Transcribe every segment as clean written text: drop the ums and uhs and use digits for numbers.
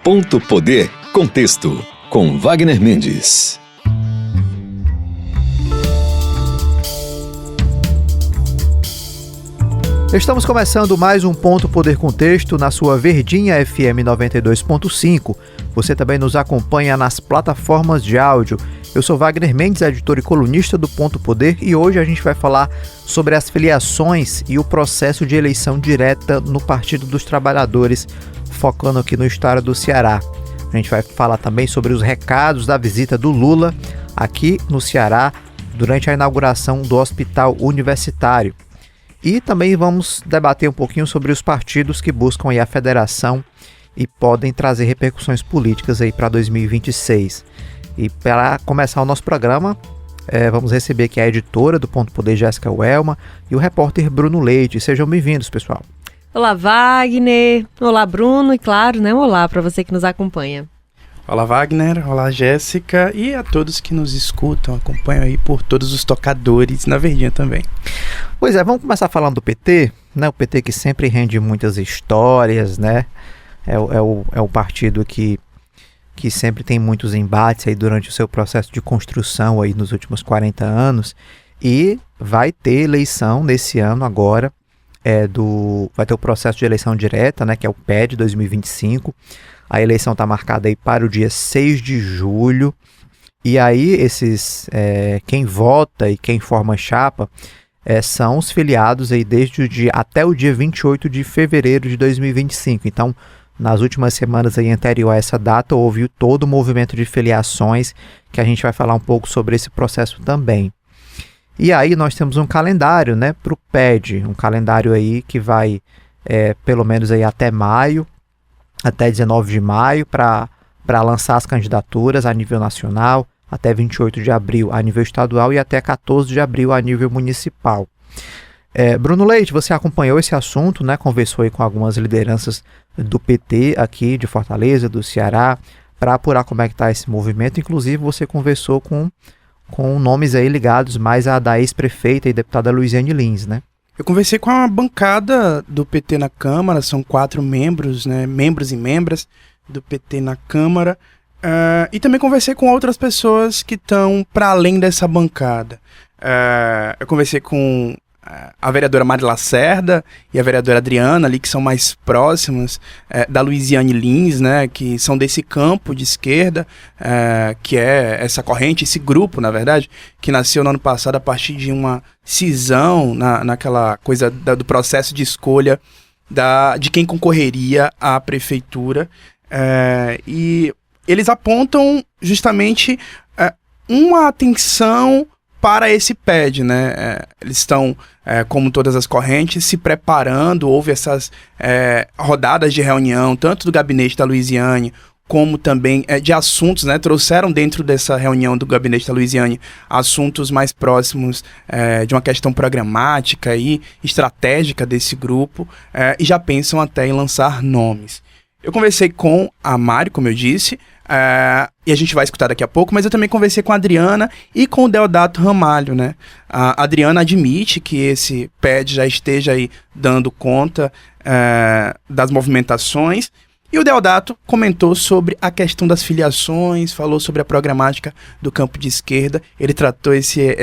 Ponto Poder Contexto, com Wagner Mendes. Estamos começando mais um Ponto Poder Contexto na sua Verdinha FM 92.5. Você também nos acompanha nas plataformas de áudio. Eu sou Wagner Mendes, editor e colunista do Ponto Poder, e hoje a gente vai falar sobre as filiações e o processo de eleição direta no Partido dos Trabalhadores, focando aqui no estado do Ceará. A gente vai falar também sobre os recados da visita do Lula aqui no Ceará durante a inauguração do Hospital Universitário. E também vamos debater um pouquinho sobre os partidos que buscam aí a federação e podem trazer repercussões políticas aí para 2026. E para começar o nosso programa, vamos receber aqui a editora do Ponto Poder, Jéssica Welma, e o repórter Bruno Leite. Sejam bem-vindos, pessoal. Olá, Wagner. Olá, Bruno. E claro, né, olá para você que nos acompanha. Olá, Wagner. Olá, Jéssica. E a todos que nos escutam, acompanham aí por todos os tocadores na Verdinha também. Pois é, vamos começar falando do PT, né? O PT que sempre rende muitas histórias, né? É o partido que sempre tem muitos embates aí durante o seu processo de construção aí nos últimos 40 anos. E vai ter eleição nesse ano agora. Vai ter o processo de eleição direta, né? Que é o PED 2025. A eleição está marcada aí para o dia 6 de julho. E aí, quem vota e quem forma chapa são os filiados aí até o dia 28 de fevereiro de 2025. Então, nas últimas semanas aí anterior a essa data, houve todo o movimento de filiações, que a gente vai falar um pouco sobre esse processo também. E aí nós temos um calendário, né, para o PED, um calendário aí que vai pelo menos aí até maio, até 19 de maio, para lançar as candidaturas a nível nacional, até 28 de abril a nível estadual e até 14 de abril a nível municipal. Bruno Leite, você acompanhou esse assunto, né? Conversou aí com algumas lideranças do PT aqui de Fortaleza, do Ceará, para apurar como é que está esse movimento. Inclusive, você conversou com nomes aí ligados mais da ex-prefeita e deputada Luiziane Lins, né? Eu conversei com a bancada do PT na Câmara, são 4 membros, né? Membros e membras do PT na Câmara. E também conversei com outras pessoas que estão para além dessa bancada. Eu conversei com a vereadora Mari Lacerda e a vereadora Adriana, ali, que são mais próximas da Luiziane Lins, né, que são desse campo de esquerda, que é essa corrente, esse grupo, na verdade, que nasceu no ano passado a partir de uma cisão naquela coisa do processo de escolha de quem concorreria à prefeitura. E eles apontam justamente uma atenção para esse PED, né? Eles estão, como todas as correntes, se preparando. Houve essas rodadas de reunião, tanto do gabinete da Luiziane, como também de assuntos, né? Trouxeram dentro dessa reunião do gabinete da Luiziane assuntos mais próximos de uma questão programática e estratégica desse grupo, e já pensam até em lançar nomes. Eu conversei com a Mari, como eu disse, e a gente vai escutar daqui a pouco, mas eu também conversei com a Adriana e com o Deodato Ramalho, né? A Adriana admite que esse PED já esteja aí dando conta das movimentações, e o Deodato comentou sobre a questão das filiações, falou sobre a programática do campo de esquerda. Ele tratou esse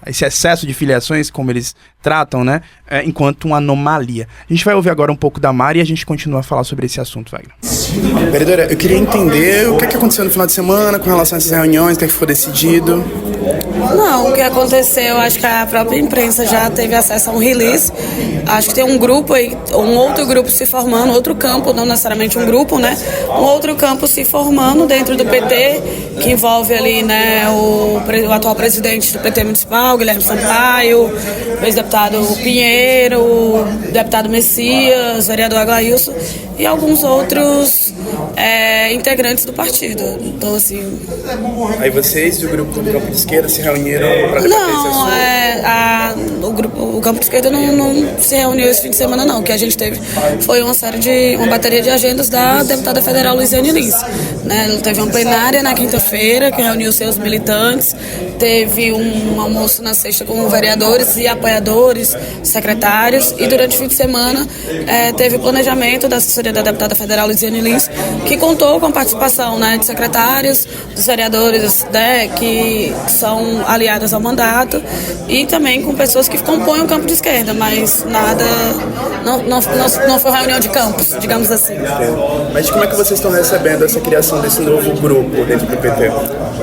excesso de filiações, como eles tratam, né, enquanto uma anomalia. A gente vai ouvir agora um pouco da Mari e a gente continua a falar sobre esse assunto, Wagner. Vereadora, eu queria entender o que aconteceu no final de semana com relação a essas reuniões, o que foi decidido. Não, o que aconteceu, acho que a própria imprensa já teve acesso a um release. Acho que tem um grupo aí, um outro grupo se formando, outro campo, não necessariamente um grupo, né? Um outro campo se formando dentro do PT, que envolve ali, né, o atual presidente do PT municipal, Guilherme Sampaio, o ex-deputado Pinheiro, o deputado Messias, vereador Aglailson e alguns outros integrantes do partido. Então, assim... Aí vocês, do grupo do campo de esquerda, se reuniram reuniram para debater esse assunto? O campo de esquerda não se reuniu esse fim de semana, não. O que a gente teve foi uma bateria de agendas da deputada federal Luiziane Lins. Né? Teve uma plenária na quinta-feira, que reuniu seus militantes, teve um almoço na sexta com vereadores e apoiadores, secretários, e durante o fim de semana teve o planejamento da assessoria da deputada federal Luiziane Lins, que contou com a participação, né, de secretários, dos vereadores, né, que são aliados ao mandato, e também com pessoas que compõem o campo de esquerda, mas nada, não foi reunião de campos, digamos assim. Mas como é que vocês estão recebendo essa criação desse novo grupo dentro do PT?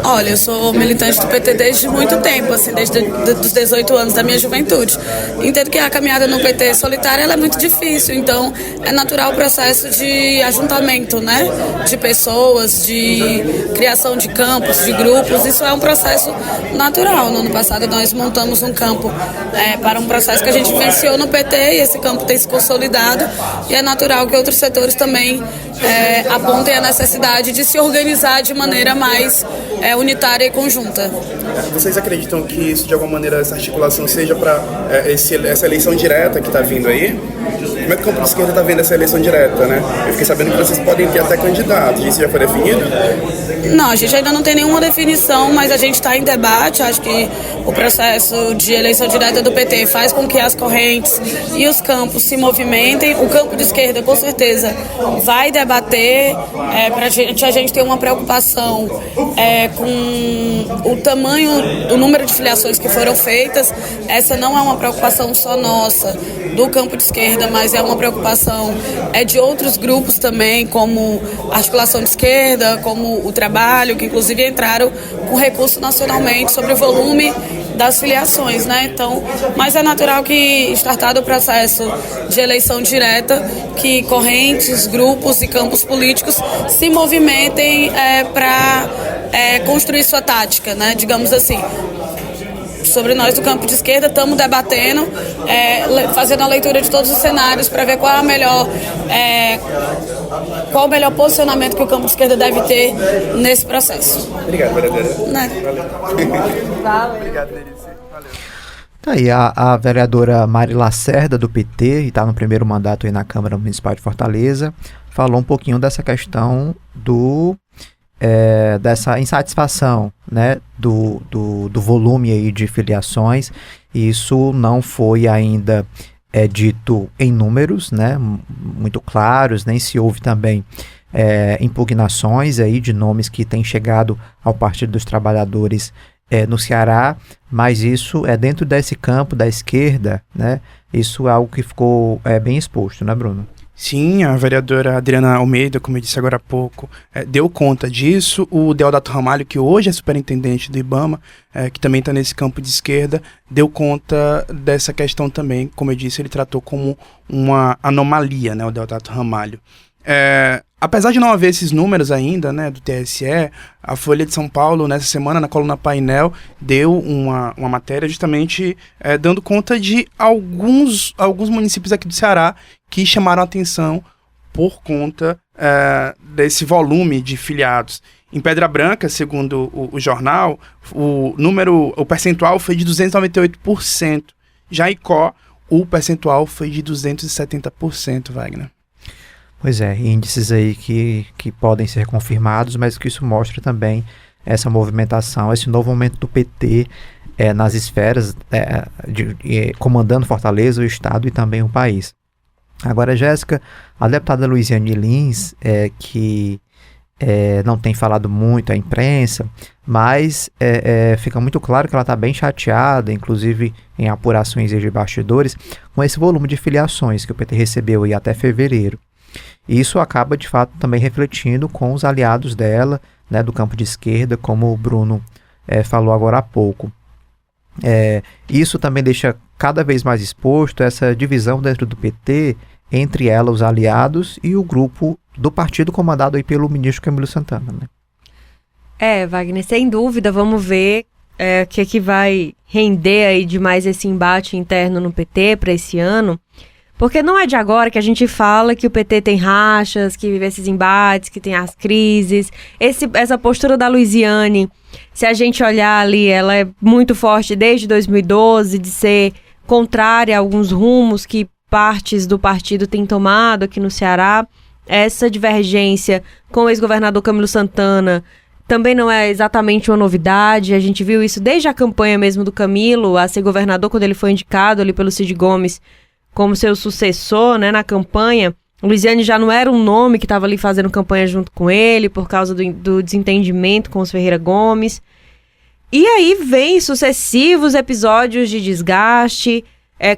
Olha, eu sou militante do PT desde muito tempo, assim, desde os 18 anos da minha juventude. Entendo que a caminhada no PT solitária ela é muito difícil, então é natural o processo de ajuntamento, né, de pessoas, de criação de campos, de grupos. Isso é um processo natural. No ano passado nós montamos um campo para um processo que a gente vivenciou no PT, e esse campo tem se consolidado, e é natural que outros setores também apontem a necessidade de se organizar de maneira mais unitária e conjunta. Vocês acreditam que isso, de alguma maneira, essa articulação seja para essa eleição direta que está vindo aí? Como é que o campo de esquerda está vendo essa eleição direta, né? Eu fiquei sabendo que vocês podem ter até candidatos. Isso já foi definido? Não, a gente ainda não tem nenhuma definição, mas a gente está em debate. Acho que o processo de eleição direta do PT faz com que as correntes e os campos se movimentem. O campo de esquerda, com certeza, vai debater. Para a gente ter uma preocupação com o tamanho, o número de filiações que foram feitas. Essa não é uma preocupação só nossa, do campo de esquerda, mas é uma preocupação de outros grupos também, como a articulação de esquerda, como o trabalho, que inclusive entraram com recurso nacionalmente sobre o volume das filiações, né? Então, mas é natural que, startado o processo de eleição direta, que correntes, grupos e campos políticos se movimentem para construir sua tática, né? Digamos assim. Sobre nós do campo de esquerda, estamos debatendo, fazendo a leitura de todos os cenários para ver qual o melhor posicionamento que o campo de esquerda deve ter nesse processo. Obrigado, vereadora. Valeu. Obrigado, Denise. Valeu. Tá aí a vereadora Mari Lacerda, do PT, e está no primeiro mandato aí na Câmara Municipal de Fortaleza, falou um pouquinho dessa questão dessa insatisfação, né, do volume aí de filiações. Isso não foi ainda dito em números, né, muito claros, nem se houve também impugnações aí de nomes que têm chegado ao Partido dos Trabalhadores no Ceará, mas isso é dentro desse campo da esquerda, né, isso é algo que ficou bem exposto, né, Bruno? Sim, a vereadora Adriana Almeida, como eu disse agora há pouco, deu conta disso. O Deodato Ramalho, que hoje é superintendente do IBAMA, que também está nesse campo de esquerda, deu conta dessa questão também. Como eu disse, ele tratou como uma anomalia, né, o Deodato Ramalho. Apesar de não haver esses números ainda, né, do TSE, a Folha de São Paulo, nessa semana, na coluna Painel, deu uma matéria justamente dando conta de alguns municípios aqui do Ceará que chamaram a atenção por conta desse volume de filiados. Em Pedra Branca, segundo o jornal, o percentual foi de 298%. Já em Icó, o percentual foi de 270%, Wagner. Pois é, índices aí que podem ser confirmados, mas que isso mostra também essa movimentação, esse novo momento do PT nas esferas, comandando Fortaleza, o Estado e também o país. Agora, Jéssica, a deputada Luiziane Lins, que não tem falado muito à imprensa, mas fica muito claro que ela está bem chateada, inclusive em apurações de bastidores, com esse volume de filiações que o PT recebeu aí até fevereiro. E isso acaba, de fato, também refletindo com os aliados dela, né, do campo de esquerda, como o Bruno falou agora há pouco. Isso também deixa cada vez mais exposto essa divisão dentro do PT entre ela, os aliados, e o grupo do partido comandado aí pelo ministro Camilo Santana, né? Wagner, sem dúvida, vamos ver o que vai render aí de mais esse embate interno no PT para esse ano. Porque não é de agora que a gente fala que o PT tem rachas, que vive esses embates, que tem as crises. Essa postura da Luiziane, se a gente olhar ali, ela é muito forte desde 2012, de ser contrária a alguns rumos que partes do partido têm tomado aqui no Ceará. Essa divergência com o ex-governador Camilo Santana também não é exatamente uma novidade. A gente viu isso desde a campanha mesmo do Camilo a ser governador, quando ele foi indicado ali pelo Cid Gomes como seu sucessor, né, na campanha. Luiziane já não era um nome que estava ali fazendo campanha junto com ele, por causa do desentendimento com os Ferreira Gomes. E aí vem sucessivos episódios de desgaste,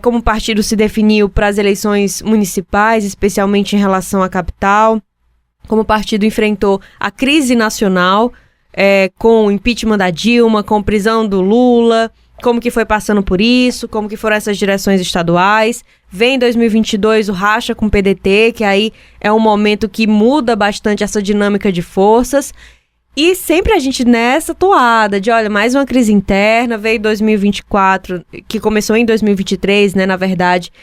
como o partido se definiu para as eleições municipais, especialmente em relação à capital, como o partido enfrentou a crise nacional, com o impeachment da Dilma, com a prisão do Lula, como que foi passando por isso, como que foram essas direções estaduais. Vem em 2022 o racha com o PDT, que aí é um momento que muda bastante essa dinâmica de forças. E sempre a gente nessa toada de, olha, mais uma crise interna. Veio 2024, que começou em 2023, né, na verdade,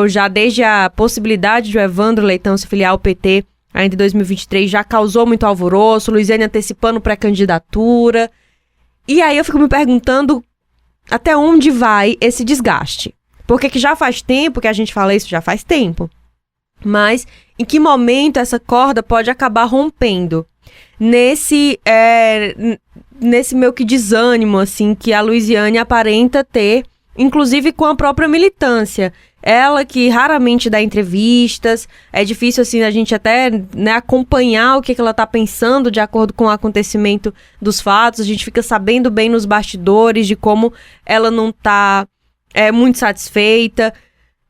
já desde a possibilidade de o Evandro Leitão se filiar ao PT, ainda em 2023, já causou muito alvoroço, Luiziane antecipando pré-candidatura. E aí eu fico me perguntando até onde vai esse desgaste. Porque que já faz tempo que a gente fala isso, já faz tempo. Mas em que momento essa corda pode acabar rompendo? Nesse meio que desânimo, assim, que a Luiziane aparenta ter, inclusive com a própria militância. Ela que raramente dá entrevistas, é difícil, assim, a gente até, né, acompanhar o que ela tá pensando de acordo com o acontecimento dos fatos. A gente fica sabendo bem nos bastidores de como ela não tá muito satisfeita.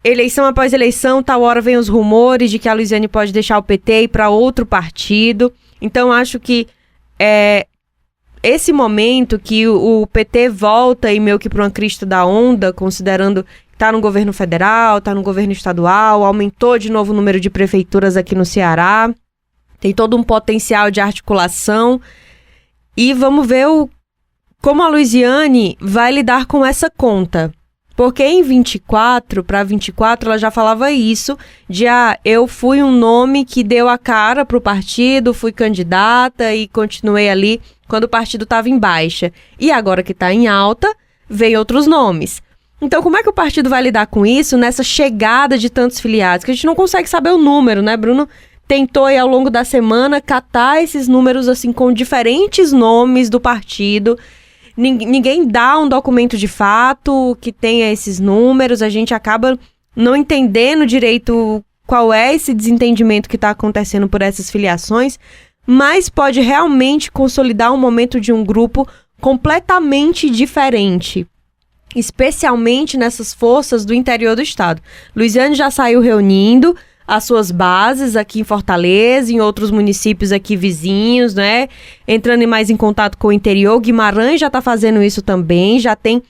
Eleição após eleição, tal hora vem os rumores de que a Luiziane pode deixar o PT e ir para outro partido. Então, acho que esse momento que o PT volta e meio que para uma crista da onda, considerando que está no governo federal, está no governo estadual, aumentou de novo o número de prefeituras aqui no Ceará, tem todo um potencial de articulação. E vamos ver como a Luiziane vai lidar com essa conta. Porque em 24, para 24, ela já falava isso, de eu fui um nome que deu a cara pro partido, fui candidata e continuei ali quando o partido estava em baixa. E agora que está em alta, veio outros nomes. Então, como é que o partido vai lidar com isso nessa chegada de tantos filiados? Que a gente não consegue saber o número, né? Bruno tentou aí ao longo da semana catar esses números assim com diferentes nomes do partido. Ninguém dá um documento de fato que tenha esses números, a gente acaba não entendendo direito qual é esse desentendimento que está acontecendo por essas filiações, mas pode realmente consolidar um momento de um grupo completamente diferente, especialmente nessas forças do interior do estado. Luiziane já saiu reunindo as suas bases aqui em Fortaleza, em outros municípios aqui vizinhos, né? Entrando mais em contato com o interior. Guimarães já está fazendo isso também, já tem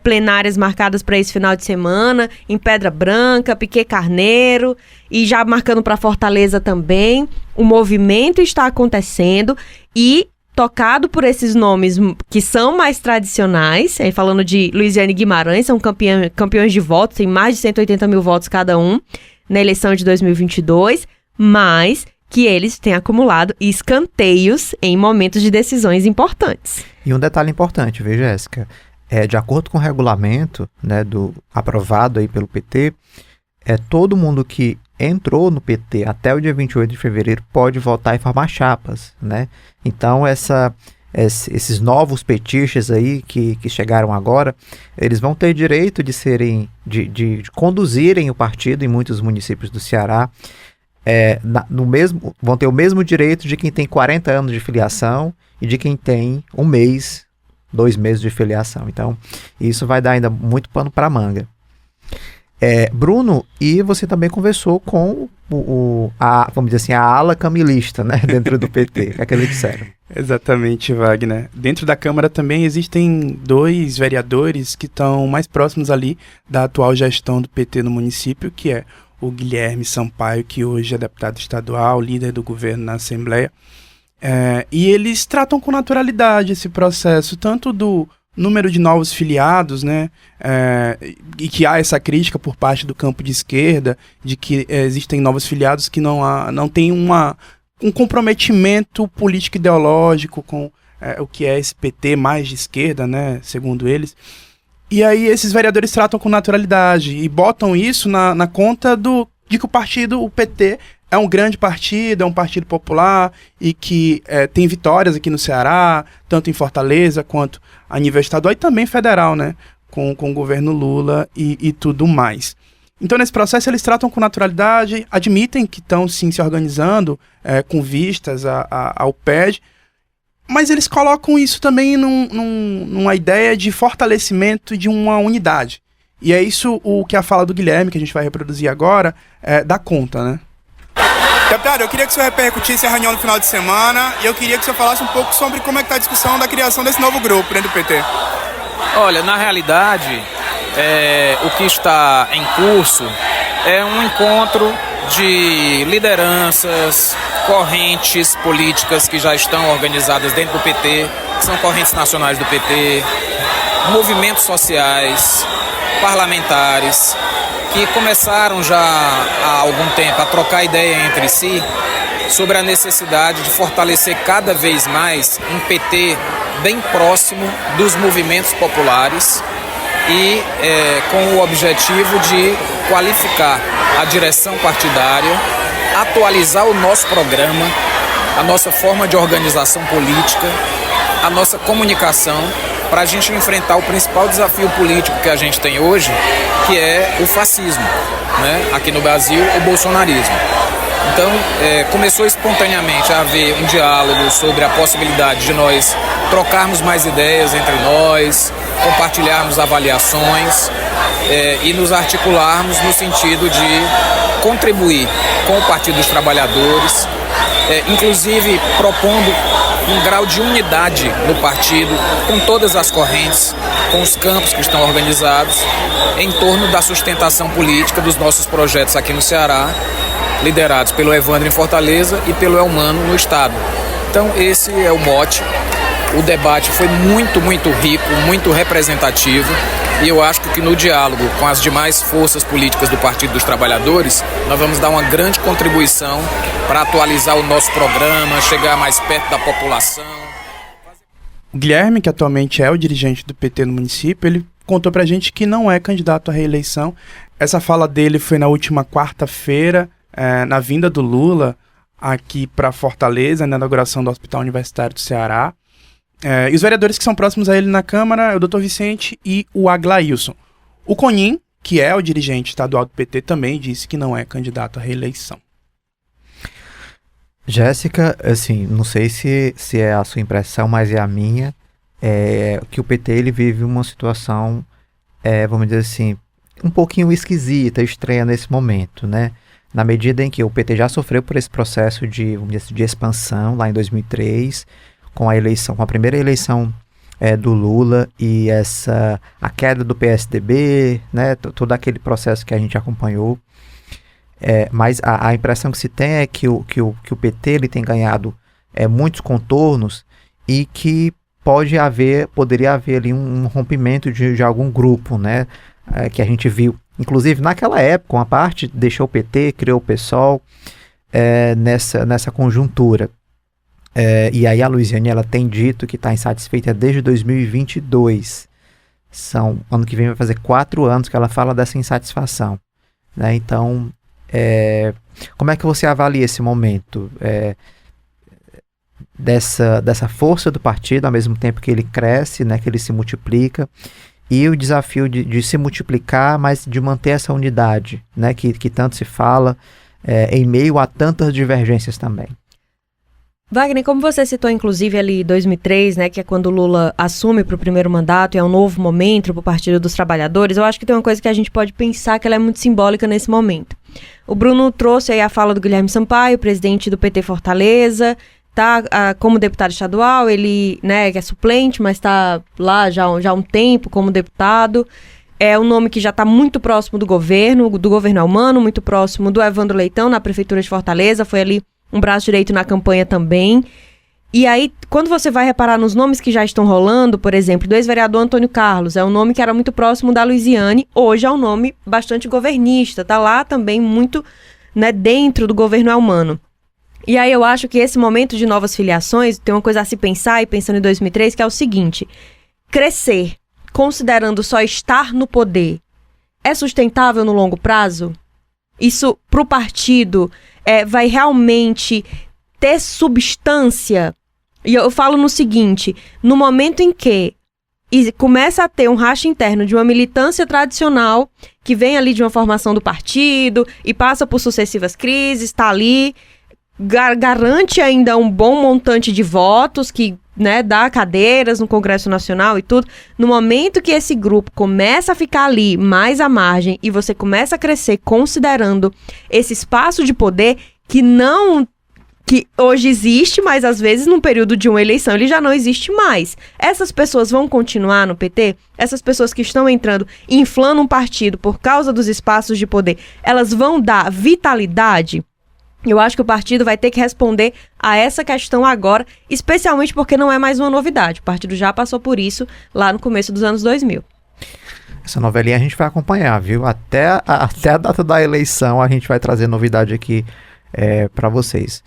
plenárias marcadas para esse final de semana, em Pedra Branca, Piquet Carneiro, e já marcando para Fortaleza também. O movimento está acontecendo e tocado por esses nomes que são mais tradicionais, falando de Luiziane e Guimarães, são campeões de votos, tem mais de 180 mil votos cada um na eleição de 2022, mas que eles têm acumulado escanteios em momentos de decisões importantes. E um detalhe importante, viu, Jéssica? De acordo com o regulamento, né, aprovado aí pelo PT, todo mundo que entrou no PT até o dia 28 de fevereiro pode votar e formar chapas, né? Então, esses novos petistas aí que chegaram agora, eles vão ter direito de conduzirem o partido em muitos municípios do Ceará, vão ter o mesmo direito de quem tem 40 anos de filiação e de quem tem 1 mês, 2 meses de filiação. Então, isso vai dar ainda muito pano para manga. Bruno, e você também conversou com vamos dizer assim, a ala camilista, né, dentro do PT. O que é que eles disseram? Exatamente, Wagner. Dentro da Câmara também existem 2 vereadores que estão mais próximos ali da atual gestão do PT no município, que é o Guilherme Sampaio, que hoje é deputado estadual, líder do governo na Assembleia. E eles tratam com naturalidade esse processo, tanto do número de novos filiados, né, e que há essa crítica por parte do campo de esquerda, de que existem novos filiados que não têm um comprometimento político-ideológico com o que é esse PT mais de esquerda, né, segundo eles. E aí esses vereadores tratam com naturalidade e botam isso na conta de que o PT, é um grande partido, é um partido popular e que tem vitórias aqui no Ceará, tanto em Fortaleza quanto a nível estadual e também federal, né, com o governo Lula e tudo mais. Então, nesse processo, eles tratam com naturalidade, admitem que estão, sim, se organizando com vistas ao PED, mas eles colocam isso também numa ideia de fortalecimento de uma unidade. E é isso o que a fala do Guilherme, que a gente vai reproduzir agora, dá conta, né? Deputado, eu queria que o senhor repercutisse a reunião no final de semana e eu queria que o senhor falasse um pouco sobre como é que está a discussão da criação desse novo grupo dentro do PT. Olha, na realidade, o que está em curso é um encontro de lideranças, correntes políticas que já estão organizadas dentro do PT, que são correntes nacionais do PT, movimentos sociais, parlamentares, que começaram já há algum tempo a trocar ideia entre si sobre a necessidade de fortalecer cada vez mais um PT bem próximo dos movimentos populares e com o objetivo de qualificar a direção partidária, atualizar o nosso programa, a nossa forma de organização política, a nossa comunicação, para a gente enfrentar o principal desafio político que a gente tem hoje, que é o fascismo, né? Aqui no Brasil, o bolsonarismo. Então, começou espontaneamente a haver um diálogo sobre a possibilidade de nós trocarmos mais ideias entre nós, compartilharmos avaliações e nos articularmos no sentido de contribuir com o Partido dos Trabalhadores, inclusive propondo um grau de unidade no partido, com todas as correntes, com os campos que estão organizados, em torno da sustentação política dos nossos projetos aqui no Ceará, liderados pelo Evandro em Fortaleza e pelo Elmano no Estado. Então esse é o mote. O debate foi muito, muito rico, muito representativo e eu acho que no diálogo com as demais forças políticas do Partido dos Trabalhadores, nós vamos dar uma grande contribuição para atualizar o nosso programa, chegar mais perto da população. O Guilherme, que atualmente é o dirigente do PT no município, ele contou pra gente que não é candidato à reeleição. Essa fala dele foi na última quarta-feira, na vinda do Lula aqui para Fortaleza, na inauguração do Hospital Universitário do Ceará. E os vereadores que são próximos a ele na Câmara é o Dr. Vicente e o Aglailson. O Conin, que é o dirigente estadual do PT, também disse que não é candidato à reeleição. Jéssica, assim, não sei se é a sua impressão, mas é a minha, que o PT ele vive uma situação, vamos dizer assim, um pouquinho esquisita, estranha nesse momento, né? Na medida em que o PT já sofreu por esse processo de expansão lá em 2003, com a primeira eleição do Lula e a queda do PSDB, né? Todo aquele processo que a gente acompanhou. Mas a impressão que se tem é que o PT ele tem ganhado muitos contornos e que poderia haver ali um rompimento de algum grupo, né? Que a gente viu. Inclusive, naquela época, uma parte deixou o PT, criou o PSOL nessa conjuntura. E aí a Luiziane ela tem dito que está insatisfeita desde 2022. Ano que vem vai fazer 4 anos que ela fala dessa insatisfação, né? Então, como é que você avalia esse momento dessa força do partido, ao mesmo tempo que ele cresce, né, que ele se multiplica, e o desafio de se multiplicar, mas de manter essa unidade, né, que tanto se fala, em meio a tantas divergências também? Wagner, como você citou, inclusive, ali 2003, né, que é quando o Lula assume para o primeiro mandato e é um novo momento para o Partido dos Trabalhadores, eu acho que tem uma coisa que a gente pode pensar que ela é muito simbólica nesse momento. O Bruno trouxe aí a fala do Guilherme Sampaio, presidente do PT Fortaleza, tá como deputado estadual, ele, né, que é suplente, mas está lá já há um tempo como deputado. É um nome que já está muito próximo do governo Elmano, muito próximo do Evandro Leitão na Prefeitura de Fortaleza, foi ali um braço direito na campanha também. E aí, quando você vai reparar nos nomes que já estão rolando, por exemplo, do ex-vereador Antônio Carlos, é um nome que era muito próximo da Luiziane, hoje é um nome bastante governista, tá lá também muito, né, dentro do governo Elmano. E aí eu acho que esse momento de novas filiações, tem uma coisa a se pensar, e pensando em 2003, que é o seguinte: crescer, considerando só estar no poder, é sustentável no longo prazo? Isso, pro partido, vai realmente ter substância? E eu falo no seguinte: no momento em que começa a ter um racha interno de uma militância tradicional, que vem ali de uma formação do partido e passa por sucessivas crises, está ali, garante ainda um bom montante de votos, que, né, dá cadeiras no Congresso Nacional e tudo. No momento que esse grupo começa a ficar ali mais à margem e você começa a crescer considerando esse espaço de poder que hoje existe, mas às vezes num período de uma eleição ele já não existe mais. Essas pessoas vão continuar no PT? Essas pessoas que estão entrando e inflando um partido por causa dos espaços de poder, elas vão dar vitalidade? Eu acho que o partido vai ter que responder a essa questão agora, especialmente porque não é mais uma novidade. O partido já passou por isso lá no começo dos anos 2000. Essa novelinha a gente vai acompanhar, viu? Até a data da eleição a gente vai trazer novidade aqui para vocês.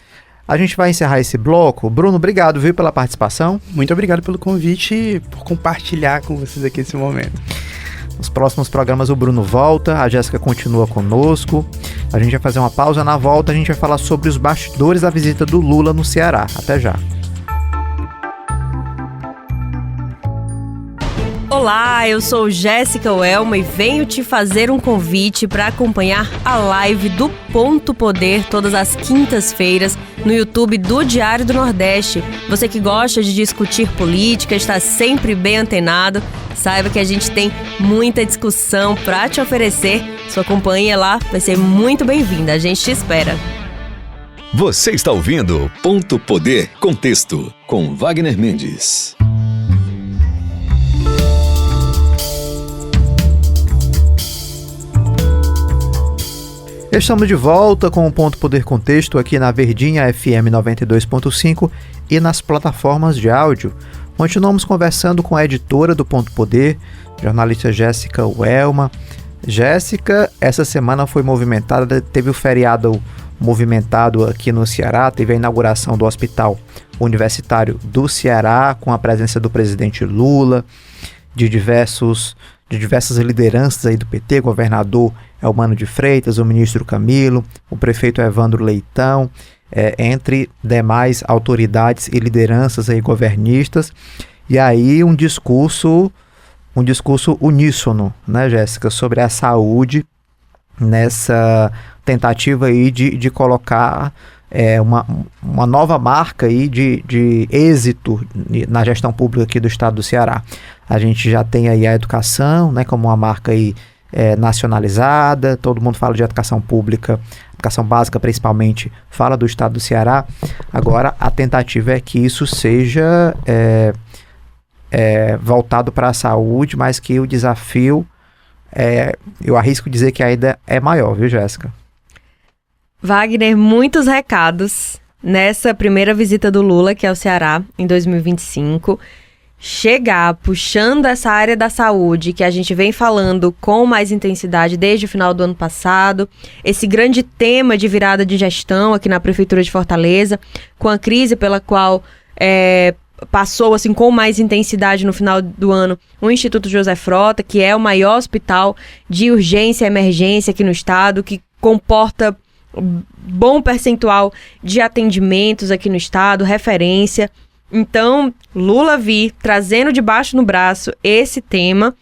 A gente vai encerrar esse bloco. Bruno, obrigado, viu, pela participação. Muito obrigado pelo convite e por compartilhar com vocês aqui esse momento. Nos próximos programas o Bruno volta, a Jéssica continua conosco. A gente vai fazer uma pausa, na volta a gente vai falar sobre os bastidores da visita do Lula no Ceará. Até já. Olá, eu sou Jéssica Welma e venho te fazer um convite para acompanhar a live do Ponto Poder todas as quintas-feiras no YouTube do Diário do Nordeste. Você que gosta de discutir política, está sempre bem antenado, saiba que a gente tem muita discussão para te oferecer. Sua companhia lá vai ser muito bem-vinda, a gente te espera. Você está ouvindo Ponto Poder Contexto, com Wagner Mendes. Estamos de volta com o Ponto Poder Contexto aqui na Verdinha FM 92.5 e nas plataformas de áudio. Continuamos conversando com a editora do Ponto Poder, jornalista Jéssica Welma. Jéssica, essa semana foi movimentada, teve o feriado movimentado aqui no Ceará, teve a inauguração do Hospital Universitário do Ceará, com a presença do presidente Lula, de diversas lideranças aí do PT, governador Elmano de Freitas, o ministro Camilo, o prefeito Evandro Leitão, entre demais autoridades e lideranças aí governistas, e aí um discurso uníssono, né, Jéssica, sobre a saúde, nessa tentativa aí de colocar uma nova marca aí de êxito na gestão pública aqui do estado do Ceará. A gente já tem aí a educação, né, como uma marca aí nacionalizada, todo mundo fala de educação pública, educação básica principalmente, fala do estado do Ceará. Agora a tentativa é que isso seja voltado para a saúde, mas que o desafio, eu arrisco dizer que ainda é maior, viu, Jéssica? Wagner, muitos recados nessa primeira visita do Lula, que é o Ceará, em 2025. Chegar puxando essa área da saúde, que a gente vem falando com mais intensidade desde o final do ano passado, esse grande tema de virada de gestão aqui na Prefeitura de Fortaleza, com a crise pela qual passou assim, com mais intensidade no final do ano o Instituto José Frota, que é o maior hospital de urgência e emergência aqui no estado, que comporta bom percentual de atendimentos aqui no estado, referência. Então, Lula vir trazendo debaixo no braço esse tema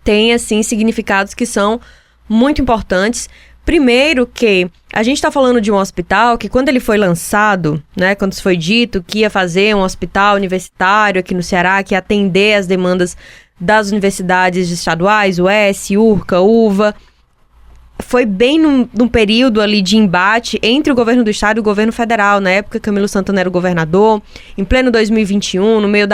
tem, assim, significados que são muito importantes. Primeiro que a gente está falando de um hospital que, quando ele foi lançado, né, quando foi dito que ia fazer um hospital universitário aqui no Ceará, que ia atender as demandas das universidades estaduais, UES, URCA, UVA, foi bem num período ali de embate entre o governo do estado e o governo federal. Na época, Camilo Santana era o governador, em pleno 2021, no meio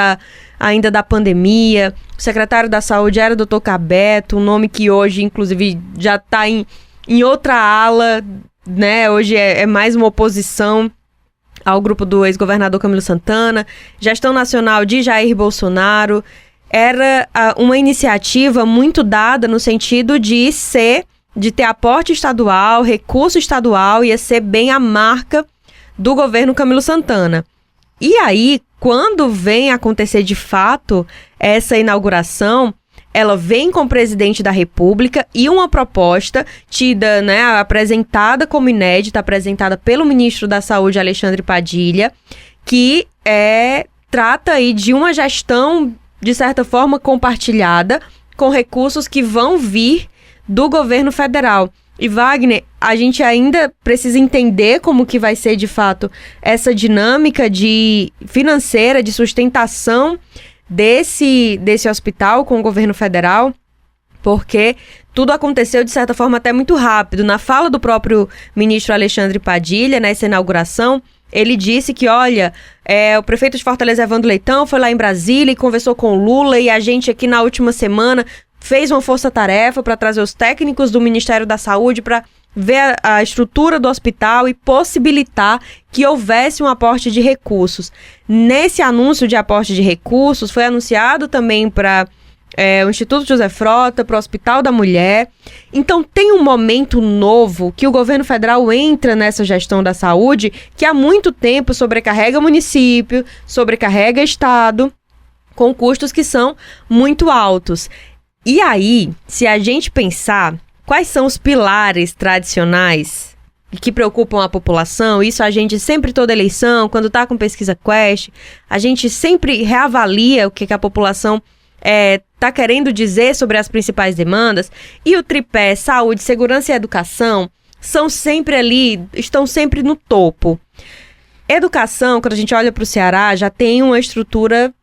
ainda da pandemia. O secretário da Saúde era o Dr. Cabeto, um nome que hoje, inclusive, já está em outra ala, né? Hoje é mais uma oposição ao grupo do ex-governador Camilo Santana, gestão nacional de Jair Bolsonaro. Era uma iniciativa muito dada no sentido de ter aporte estadual, recurso estadual, ia ser bem a marca do governo Camilo Santana. E aí, quando vem acontecer de fato essa inauguração, ela vem com o presidente da República e uma proposta tida, né, apresentada como inédita, apresentada pelo ministro da Saúde, Alexandre Padilha, que trata aí de uma gestão, de certa forma, compartilhada, com recursos que vão vir do governo federal. E, Wagner, a gente ainda precisa entender como que vai ser, de fato, essa dinâmica financeira, de sustentação desse hospital com o governo federal, porque tudo aconteceu, de certa forma, até muito rápido. Na fala do próprio ministro Alexandre Padilha, nessa inauguração, ele disse que, olha, o prefeito de Fortaleza, Evandro Leitão, foi lá em Brasília e conversou com o Lula, e a gente aqui na última semana fez uma força-tarefa para trazer os técnicos do Ministério da Saúde para ver a estrutura do hospital e possibilitar que houvesse um aporte de recursos. Nesse anúncio de aporte de recursos, foi anunciado também para o Instituto José Frota, para o Hospital da Mulher. Então, tem um momento novo que o governo federal entra nessa gestão da saúde, que há muito tempo sobrecarrega o município, sobrecarrega o estado, com custos que são muito altos. E aí, se a gente pensar quais são os pilares tradicionais que preocupam a população, isso a gente sempre, toda eleição, quando está com pesquisa Quest, a gente sempre reavalia o que a população está querendo dizer sobre as principais demandas, e o tripé saúde, segurança e educação são sempre ali, estão sempre no topo. Educação, quando a gente olha para o Ceará, já tem uma estrutura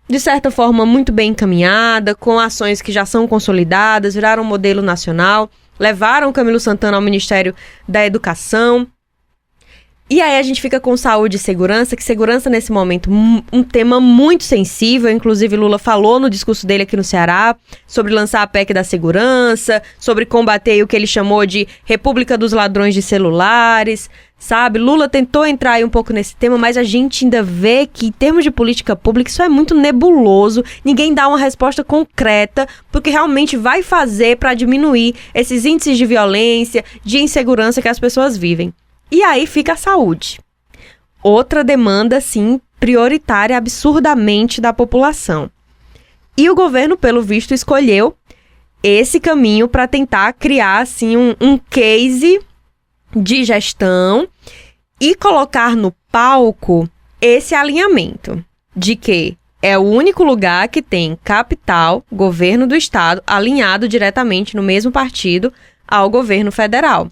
de certa forma, muito bem encaminhada, com ações que já são consolidadas, viraram um modelo nacional, levaram Camilo Santana ao Ministério da Educação. E aí a gente fica com saúde e segurança, que segurança nesse momento um tema muito sensível, inclusive Lula falou no discurso dele aqui no Ceará, sobre lançar a PEC da segurança, sobre combater o que ele chamou de República dos Ladrões de Celulares, sabe? Lula tentou entrar aí um pouco nesse tema, mas a gente ainda vê que, em termos de política pública, isso é muito nebuloso, ninguém dá uma resposta concreta, porque realmente vai fazer para diminuir esses índices de violência, de insegurança que as pessoas vivem. E aí fica a saúde. Outra demanda, sim, prioritária absurdamente da população. E o governo, pelo visto, escolheu esse caminho para tentar criar, assim, um case de gestão e colocar no palco esse alinhamento de que é o único lugar que tem capital, governo do estado, alinhado diretamente no mesmo partido ao governo federal.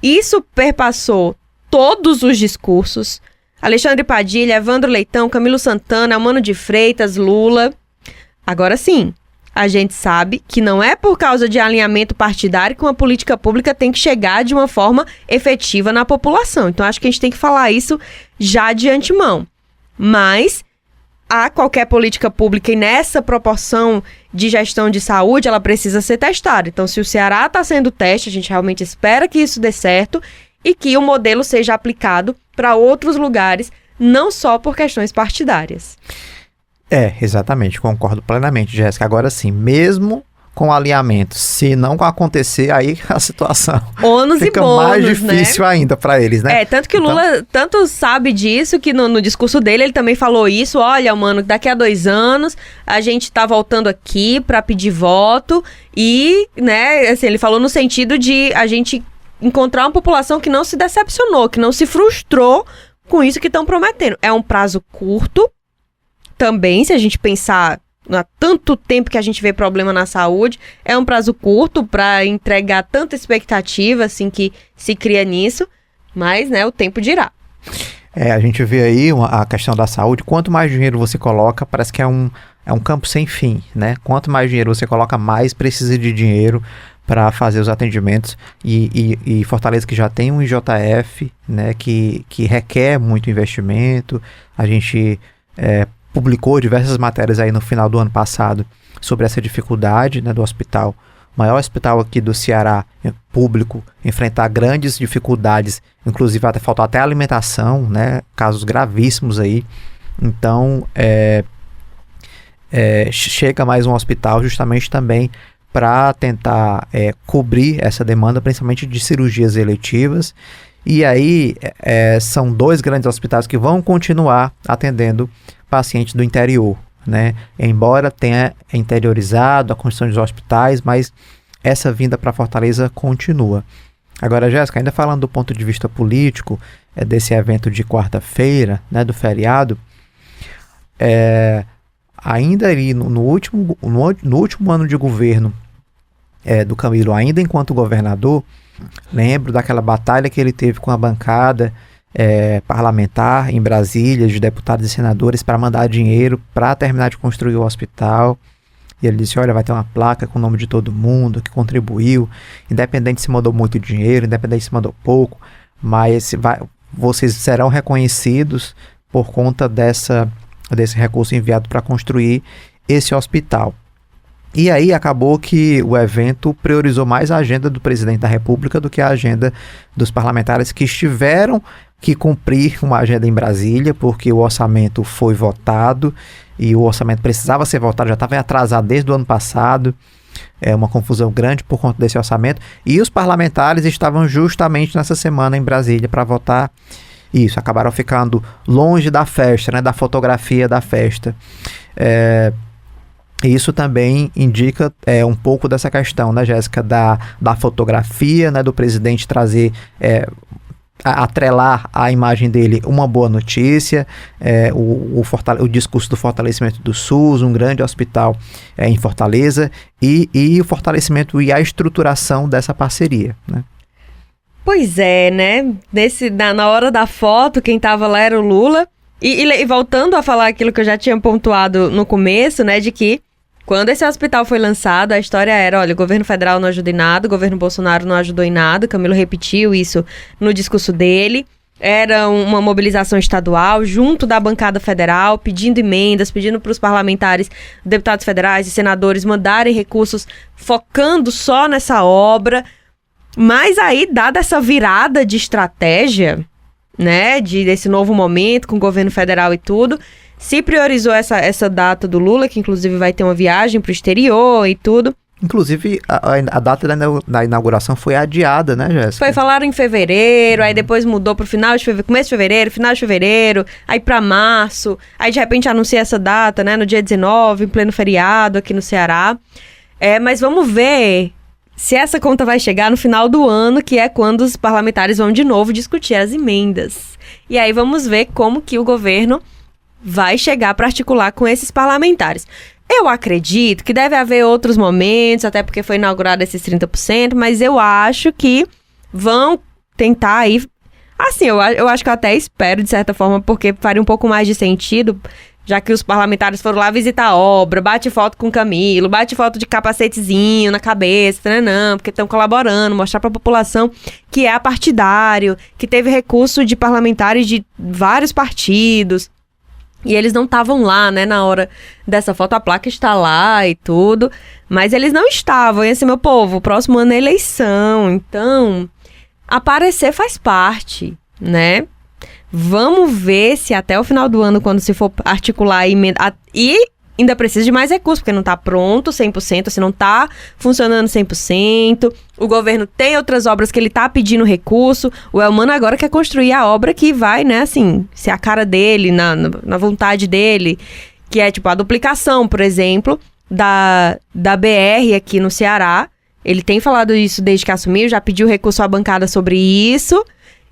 Isso perpassou todos os discursos. Alexandre Padilha, Evandro Leitão, Camilo Santana, Mano de Freitas, Lula. Agora sim, a gente sabe que não é por causa de alinhamento partidário que uma política pública tem que chegar de uma forma efetiva na população. Então, acho que a gente tem que falar isso já de antemão. Mas a qualquer política pública, e nessa proporção de gestão de saúde, ela precisa ser testada. Então, se o Ceará está sendo teste, a gente realmente espera que isso dê certo e que o modelo seja aplicado para outros lugares, não só por questões partidárias. Exatamente, concordo plenamente, Jéssica. Agora sim, mesmo com alinhamento, se não acontecer, aí a situação ônus fica e bônus, mais difícil, né? Ainda para eles, né? Tanto que o Lula tanto sabe disso, que no discurso dele ele também falou isso. Olha, mano, daqui a 2 anos a gente tá voltando aqui para pedir voto e, né, assim, ele falou no sentido de a gente encontrar uma população que não se decepcionou, que não se frustrou com isso que estão prometendo. É um prazo curto também, se a gente pensar há tanto tempo que a gente vê problema na saúde, é um prazo curto para entregar tanta expectativa assim que se cria nisso, mas, né, o tempo dirá. A gente vê aí a questão da saúde, quanto mais dinheiro você coloca, parece que é um campo sem fim, né? Quanto mais dinheiro você coloca, mais precisa de dinheiro para fazer os atendimentos, e Fortaleza, que já tem um IJF, né, que requer muito investimento. A gente publicou diversas matérias aí no final do ano passado sobre essa dificuldade, né, do hospital maior hospital aqui do Ceará, público, enfrentar grandes dificuldades, inclusive faltou até alimentação, né? Casos gravíssimos aí. Então, chega mais um hospital justamente também para tentar cobrir essa demanda, principalmente de cirurgias eletivas. E aí, são 2 grandes hospitais que vão continuar atendendo pacientes do interior, né? Embora tenha interiorizado a construção dos hospitais, mas essa vinda para Fortaleza continua. Agora, Jéssica, ainda falando do ponto de vista político, desse evento de quarta-feira, né, do feriado, ainda ali no último ano de governo do Camilo, ainda enquanto governador, lembro daquela batalha que ele teve com a bancada parlamentar em Brasília, de deputados e senadores, para mandar dinheiro para terminar de construir o hospital. E ele disse, olha, vai ter uma placa com o nome de todo mundo que contribuiu, independente se mandou muito dinheiro, independente se mandou pouco, mas vocês serão reconhecidos por conta desse recurso enviado para construir esse hospital. E aí acabou que o evento priorizou mais a agenda do presidente da República do que a agenda dos parlamentares que tiveram que cumprir uma agenda em Brasília, porque o orçamento foi votado e o orçamento precisava ser votado, já estava atrasado desde o ano passado. Uma confusão grande por conta desse orçamento. E os parlamentares estavam justamente nessa semana em Brasília para votar isso. Acabaram ficando longe da festa, né, da fotografia da festa. Isso também indica um pouco dessa questão, né, Jéssica, da fotografia, né, do presidente trazer, atrelar à imagem dele uma boa notícia, o discurso do fortalecimento do SUS, um grande hospital em Fortaleza, e o fortalecimento e a estruturação dessa parceria, né? Pois é, né? Na hora da foto, quem tava lá era o Lula. E voltando a falar aquilo que eu já tinha pontuado no começo, né, de que quando esse hospital foi lançado, a história era, olha, o governo federal não ajuda em nada, o governo Bolsonaro não ajudou em nada, Camilo repetiu isso no discurso dele, era uma mobilização estadual junto da bancada federal, pedindo emendas, pedindo para os parlamentares, deputados federais e senadores mandarem recursos focando só nessa obra, mas aí, dada essa virada de estratégia, né, desse novo momento com o governo federal e tudo, se priorizou essa data do Lula, que inclusive vai ter uma viagem para o exterior e tudo. Inclusive, a data da inauguração foi adiada, né, Jéssica? Falaram em fevereiro, aí depois mudou para o começo de fevereiro, final de fevereiro, aí para março, aí de repente anuncia essa data, né, no dia 19, em pleno feriado aqui no Ceará. Mas vamos ver se essa conta vai chegar no final do ano, que é quando os parlamentares vão de novo discutir as emendas. E aí vamos ver como que o governo vai chegar para articular com esses parlamentares. Eu acredito que deve haver outros momentos, até porque foi inaugurado esses 30%, mas eu acho que vão tentar aí... Assim, eu acho que eu até espero, de certa forma, porque faria um pouco mais de sentido, já que os parlamentares foram lá visitar a obra, bate foto com o Camilo, bate foto de capacetezinho na cabeça, não, porque estão colaborando, mostrar para a população que é apartidário, que teve recurso de parlamentares de vários partidos. E eles não estavam lá, né, na hora dessa foto, a placa está lá e tudo, mas eles não estavam. E assim, meu povo, o próximo ano é eleição, então aparecer faz parte, né? Vamos ver se até o final do ano, quando se for articular a emenda, e ainda precisa de mais recursos, porque não está pronto 100%, assim, não está funcionando 100%. O governo tem outras obras que ele está pedindo recurso. O Elmano agora quer construir a obra que vai, né, assim, ser a cara dele, na vontade dele, que é, tipo, a duplicação, por exemplo, da BR aqui no Ceará. Ele tem falado isso desde que assumiu, já pediu recurso à bancada sobre isso.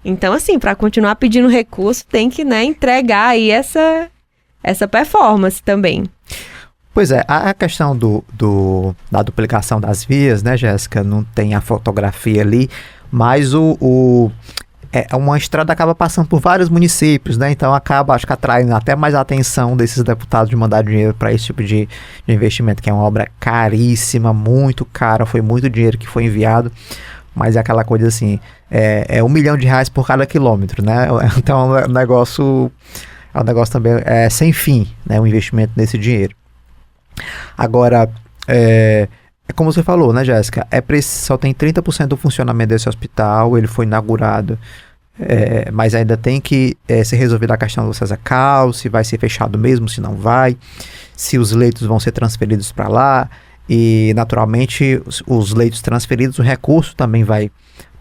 Então, assim, para continuar pedindo recurso, tem que, né, entregar aí essa performance também. Pois é, a questão da duplicação das vias, né, Jéssica, não tem a fotografia ali, mas uma estrada acaba passando por vários municípios, né, então acaba, acho que atraindo até mais a atenção desses deputados de mandar dinheiro para esse tipo de investimento, que é uma obra caríssima, muito cara, foi muito dinheiro que foi enviado, mas é aquela coisa assim, R$1 milhão por cada quilômetro, né, então é um negócio também sem fim, né, o investimento nesse dinheiro. Agora, é como você falou, né, Jéssica? Só tem 30% do funcionamento desse hospital, ele foi inaugurado, mas ainda tem que ser resolvida a questão do César Cal, se vai ser fechado mesmo, se não vai, se os leitos vão ser transferidos para lá, e naturalmente os leitos transferidos, o recurso também vai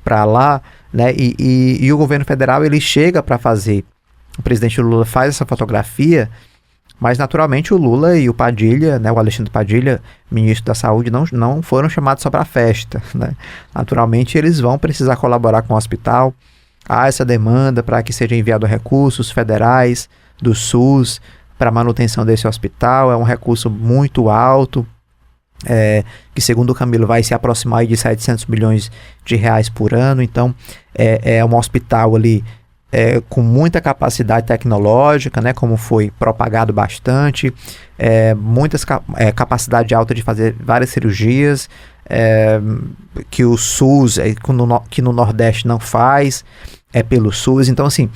para lá, né? E o governo federal, ele chega para fazer, o presidente Lula faz essa fotografia, mas naturalmente o Lula e o Padilha, né, o Alexandre Padilha, ministro da Saúde, não foram chamados só para festa, né? Naturalmente eles vão precisar colaborar com o hospital. Há essa demanda para que sejam enviados recursos federais do SUS para a manutenção desse hospital. É um recurso muito alto, que segundo o Camilo vai se aproximar aí de 700 milhões de reais por ano. Então é um hospital ali com muita capacidade tecnológica, né, como foi propagado bastante, capacidade alta de fazer várias cirurgias, que o SUS, que no Nordeste não faz, pelo SUS. Então, assim,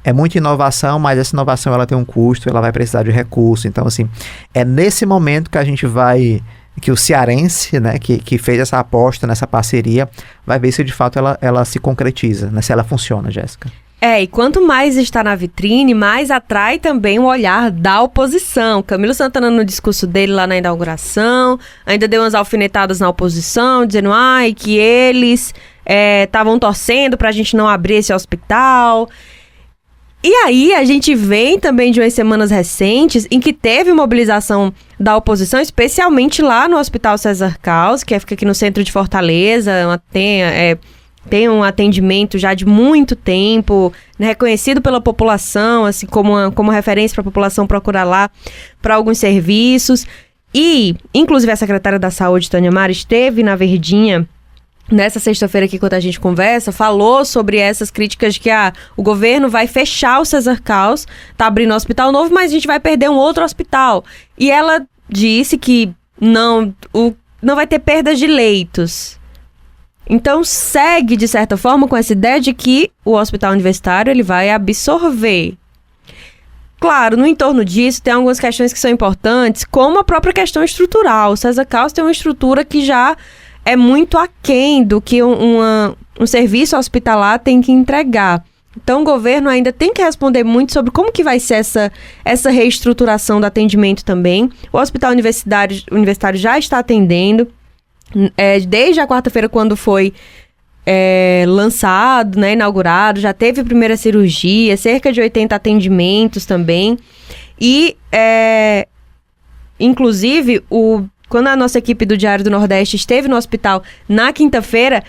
é muita inovação, mas essa inovação ela tem um custo, ela vai precisar de recurso. Então, assim, é nesse momento que a gente vai, que o cearense, né, que fez essa aposta nessa parceria, vai ver se de fato ela se concretiza, né, se ela funciona, Jéssica. E quanto mais está na vitrine, mais atrai também o olhar da oposição. Camilo Santana, no discurso dele lá na inauguração, ainda deu umas alfinetadas na oposição, dizendo que eles estavam torcendo para a gente não abrir esse hospital. E aí a gente vem também de umas semanas recentes em que teve mobilização da oposição, especialmente lá no Hospital César Caus, que fica aqui no centro de Fortaleza, tem um atendimento já de muito tempo, né, reconhecido pela população, assim como referência para a população procurar lá para alguns serviços. E, inclusive, a secretária da Saúde, Tânia Mara, esteve na Verdinha nessa sexta-feira aqui, quando a gente conversa, falou sobre essas críticas de que o governo vai fechar o César Caus, tá abrindo um hospital novo, mas a gente vai perder um outro hospital. E ela disse que não vai ter perdas de leitos. Então, segue, de certa forma, com essa ideia de que o hospital universitário ele vai absorver. Claro, no entorno disso, tem algumas questões que são importantes, como a própria questão estrutural. O César Caus tem uma estrutura que já é muito aquém do que um serviço hospitalar tem que entregar. Então, o governo ainda tem que responder muito sobre como que vai ser essa reestruturação do atendimento também. O hospital universitário já está atendendo. Desde a quarta-feira, quando foi lançado, né, inaugurado, já teve a primeira cirurgia, cerca de 80 atendimentos também. E, inclusive, quando a nossa equipe do Diário do Nordeste esteve no hospital na quinta-feira,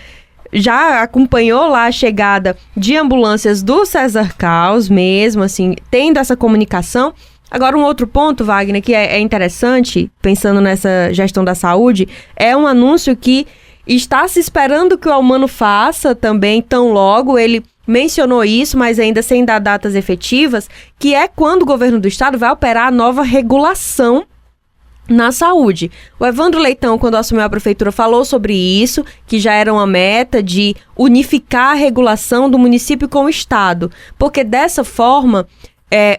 já acompanhou lá a chegada de ambulâncias do César Caus mesmo, assim, tendo essa comunicação. Agora, um outro ponto, Wagner, que é interessante, pensando nessa gestão da saúde, é um anúncio que está se esperando que o Almano faça também, tão logo. Ele mencionou isso, mas ainda sem dar datas efetivas, que é quando o governo do estado vai operar a nova regulação na saúde. O Evandro Leitão, quando assumiu a prefeitura, falou sobre isso, que já era uma meta de unificar a regulação do município com o estado, porque dessa forma...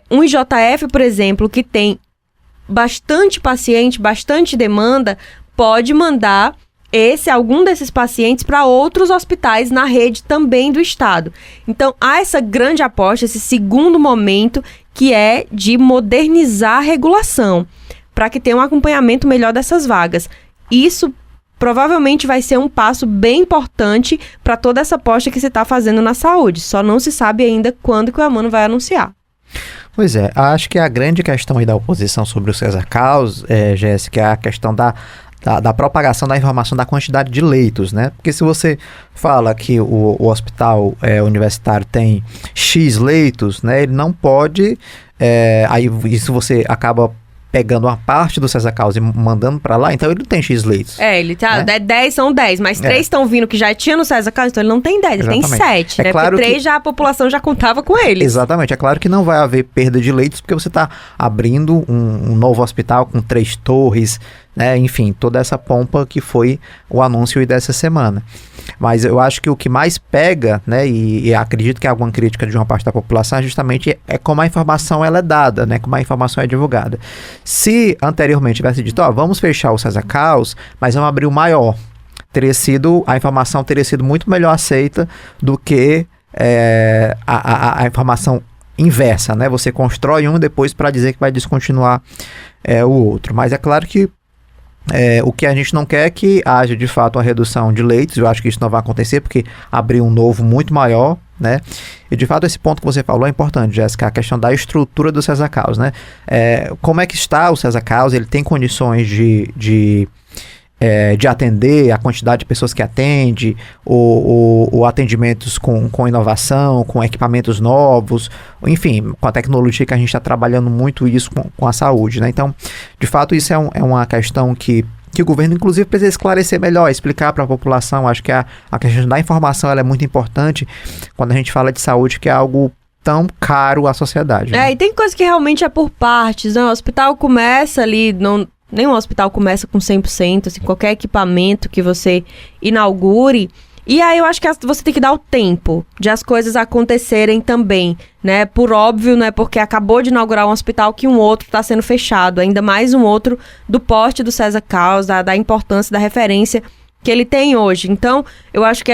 um IJF, por exemplo, que tem bastante paciente, bastante demanda, pode mandar algum desses pacientes para outros hospitais na rede também do estado. Então, há essa grande aposta, esse segundo momento, que é de modernizar a regulação, para que tenha um acompanhamento melhor dessas vagas. Isso provavelmente vai ser um passo bem importante para toda essa aposta que se está fazendo na saúde. Só não se sabe ainda quando que o Amano vai anunciar. Pois acho que a grande questão aí da oposição sobre o César Caus, Jéssica, é a questão da propagação da informação da quantidade de leitos, né? Porque se você fala que o hospital universitário tem X leitos, né? Ele não pode, aí isso você acaba pegando uma parte do César Caus e mandando pra lá, então ele não tem X leitos. Ele tá, 10 são 10, mas 3 estão vindo que já tinha no César Caus, então ele não tem 10, ele tem 7, né? Claro, porque 3 já a população já contava com eles. Exatamente, é claro que não vai haver perda de leitos, porque você tá abrindo um novo hospital com 3 torres, né? Enfim, toda essa pompa que foi o anúncio aí dessa semana. Mas eu acho que o que mais pega, né, e acredito que é alguma crítica de uma parte da população, justamente é como a informação ela é dada, né, como a informação é divulgada. Se anteriormente tivesse dito, vamos fechar o César Caos, mas vamos abrir o maior, a informação teria sido muito melhor aceita do que a informação inversa, né? Você constrói um depois para dizer que vai descontinuar o outro. Mas é claro que o que a gente não quer é que haja de fato uma redução de leitos. Eu acho que isso não vai acontecer porque abriu um novo muito maior, né? E de fato esse ponto que você falou é importante, Jéssica, a questão da estrutura do César Caos, né? Como é que está o César Caos? Ele tem condições de atender a quantidade de pessoas que atende, ou atendimentos com inovação, com equipamentos novos, enfim, com a tecnologia que a gente está trabalhando muito isso com a saúde, né? Então, de fato, isso é uma questão que o governo, inclusive, precisa esclarecer melhor, explicar para a população. Acho que a questão da informação ela é muito importante quando a gente fala de saúde, que é algo tão caro à sociedade. Né? E tem coisa que realmente é por partes, né? O hospital começa ali, nenhum hospital começa com 100%, assim, qualquer equipamento que você inaugure. E aí eu acho que você tem que dar o tempo de as coisas acontecerem também, né? Por óbvio, não é porque acabou de inaugurar um hospital que um outro está sendo fechado. Ainda mais um outro do porte do César Caos, da importância, da referência que ele tem hoje. Então, eu acho que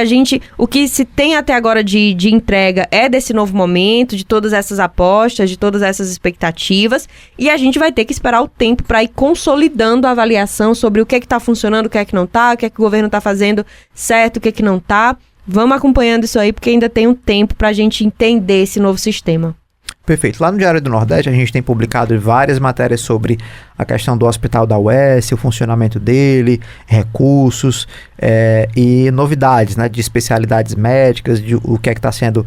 o que se tem até agora de entrega é desse novo momento, de todas essas apostas, de todas essas expectativas, e a gente vai ter que esperar o tempo para ir consolidando a avaliação sobre o que está funcionando, o que é que não está, o que é que o governo está fazendo certo, o que é que não está. Vamos acompanhando isso aí, porque ainda tem um tempo para a gente entender esse novo sistema. Perfeito. Lá no Diário do Nordeste a gente tem publicado várias matérias sobre a questão do Hospital da UES, o funcionamento dele, recursos e novidades, né, de especialidades médicas, de o que é que está sendo,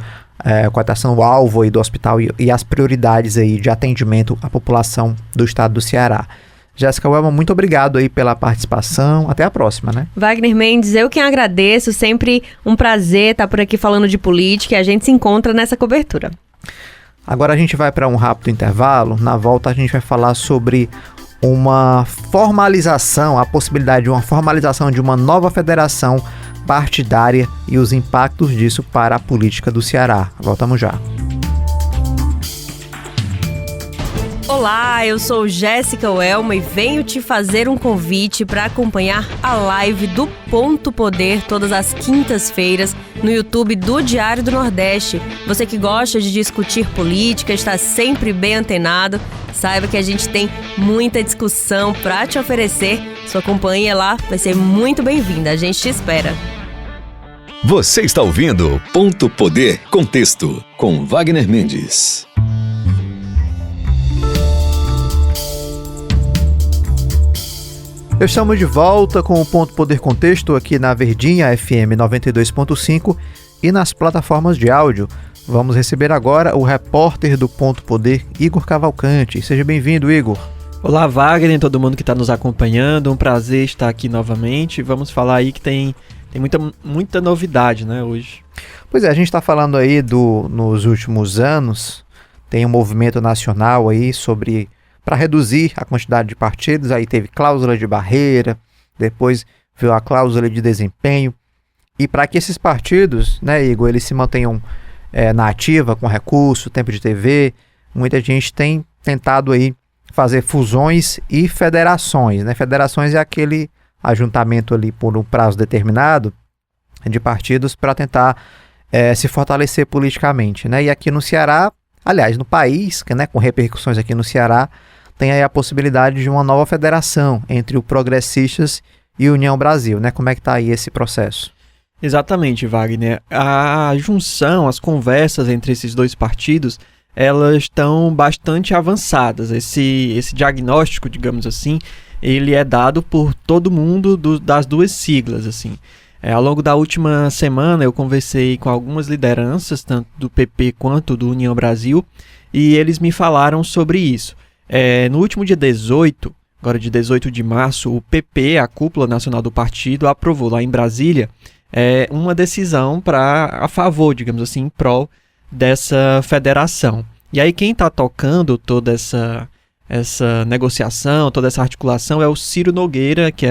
qual está sendo o alvo aí do hospital e as prioridades aí de atendimento à população do estado do Ceará. Jéssica Welma, muito obrigado aí pela participação. Até a próxima, né? Wagner Mendes, eu quem agradeço. Sempre um prazer estar por aqui falando de política e a gente se encontra nessa cobertura. Agora a gente vai para um rápido intervalo. Na volta a gente vai falar sobre uma formalização, a possibilidade de uma formalização de uma nova federação partidária e os impactos disso para a política do Ceará. Voltamos já. Olá, eu sou Jéssica Welma e venho te fazer um convite para acompanhar a live do Ponto Poder todas as quintas-feiras no YouTube do Diário do Nordeste. Você que gosta de discutir política, está sempre bem antenado, saiba que a gente tem muita discussão para te oferecer. Sua companhia lá vai ser muito bem-vinda, a gente te espera. Você está ouvindo Ponto Poder Contexto com Wagner Mendes. Estamos de volta com o Ponto Poder Contexto aqui na Verdinha FM 92.5 e nas plataformas de áudio. Vamos receber agora o repórter do Ponto Poder, Igor Cavalcante. Seja bem-vindo, Igor. Olá, Wagner, todo mundo que está nos acompanhando. Um prazer estar aqui novamente. Vamos falar aí que tem muita novidade, né, hoje. Pois é, a gente está falando aí nos últimos anos, tem um movimento nacional aí para reduzir a quantidade de partidos. Aí teve cláusula de barreira, depois veio a cláusula de desempenho. E para que esses partidos, né, Igor, eles se mantenham na ativa, com recurso, tempo de TV, muita gente tem tentado aí fazer fusões e federações, né? Federações é aquele ajuntamento ali por um prazo determinado de partidos para tentar se fortalecer politicamente, né? E aqui no Ceará, aliás, no país, né, com repercussões aqui no Ceará, tem aí a possibilidade de uma nova federação entre o Progressistas e o União Brasil, né? Como é que está aí esse processo? Exatamente, Wagner. A junção, as conversas entre esses dois partidos, elas estão bastante avançadas. Esse diagnóstico, digamos assim, ele é dado por todo mundo das duas siglas, assim. Ao longo da última semana eu conversei com algumas lideranças, tanto do PP quanto do União Brasil, e eles me falaram sobre isso. No último dia 18, agora de 18 de março, o PP, a cúpula nacional do partido, aprovou lá em Brasília uma decisão a favor, digamos assim, em prol dessa federação. E aí quem está tocando toda essa negociação, toda essa articulação, é o Ciro Nogueira, que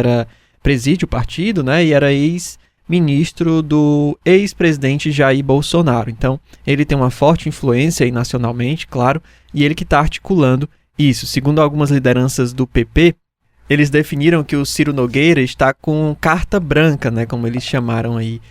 preside o partido, né, e era ex-ministro do ex-presidente Jair Bolsonaro. Então, ele tem uma forte influência aí nacionalmente, claro, e ele que está articulando isso. Segundo algumas lideranças do PP, eles definiram que o Ciro Nogueira está com carta branca, né, como eles chamaram aí,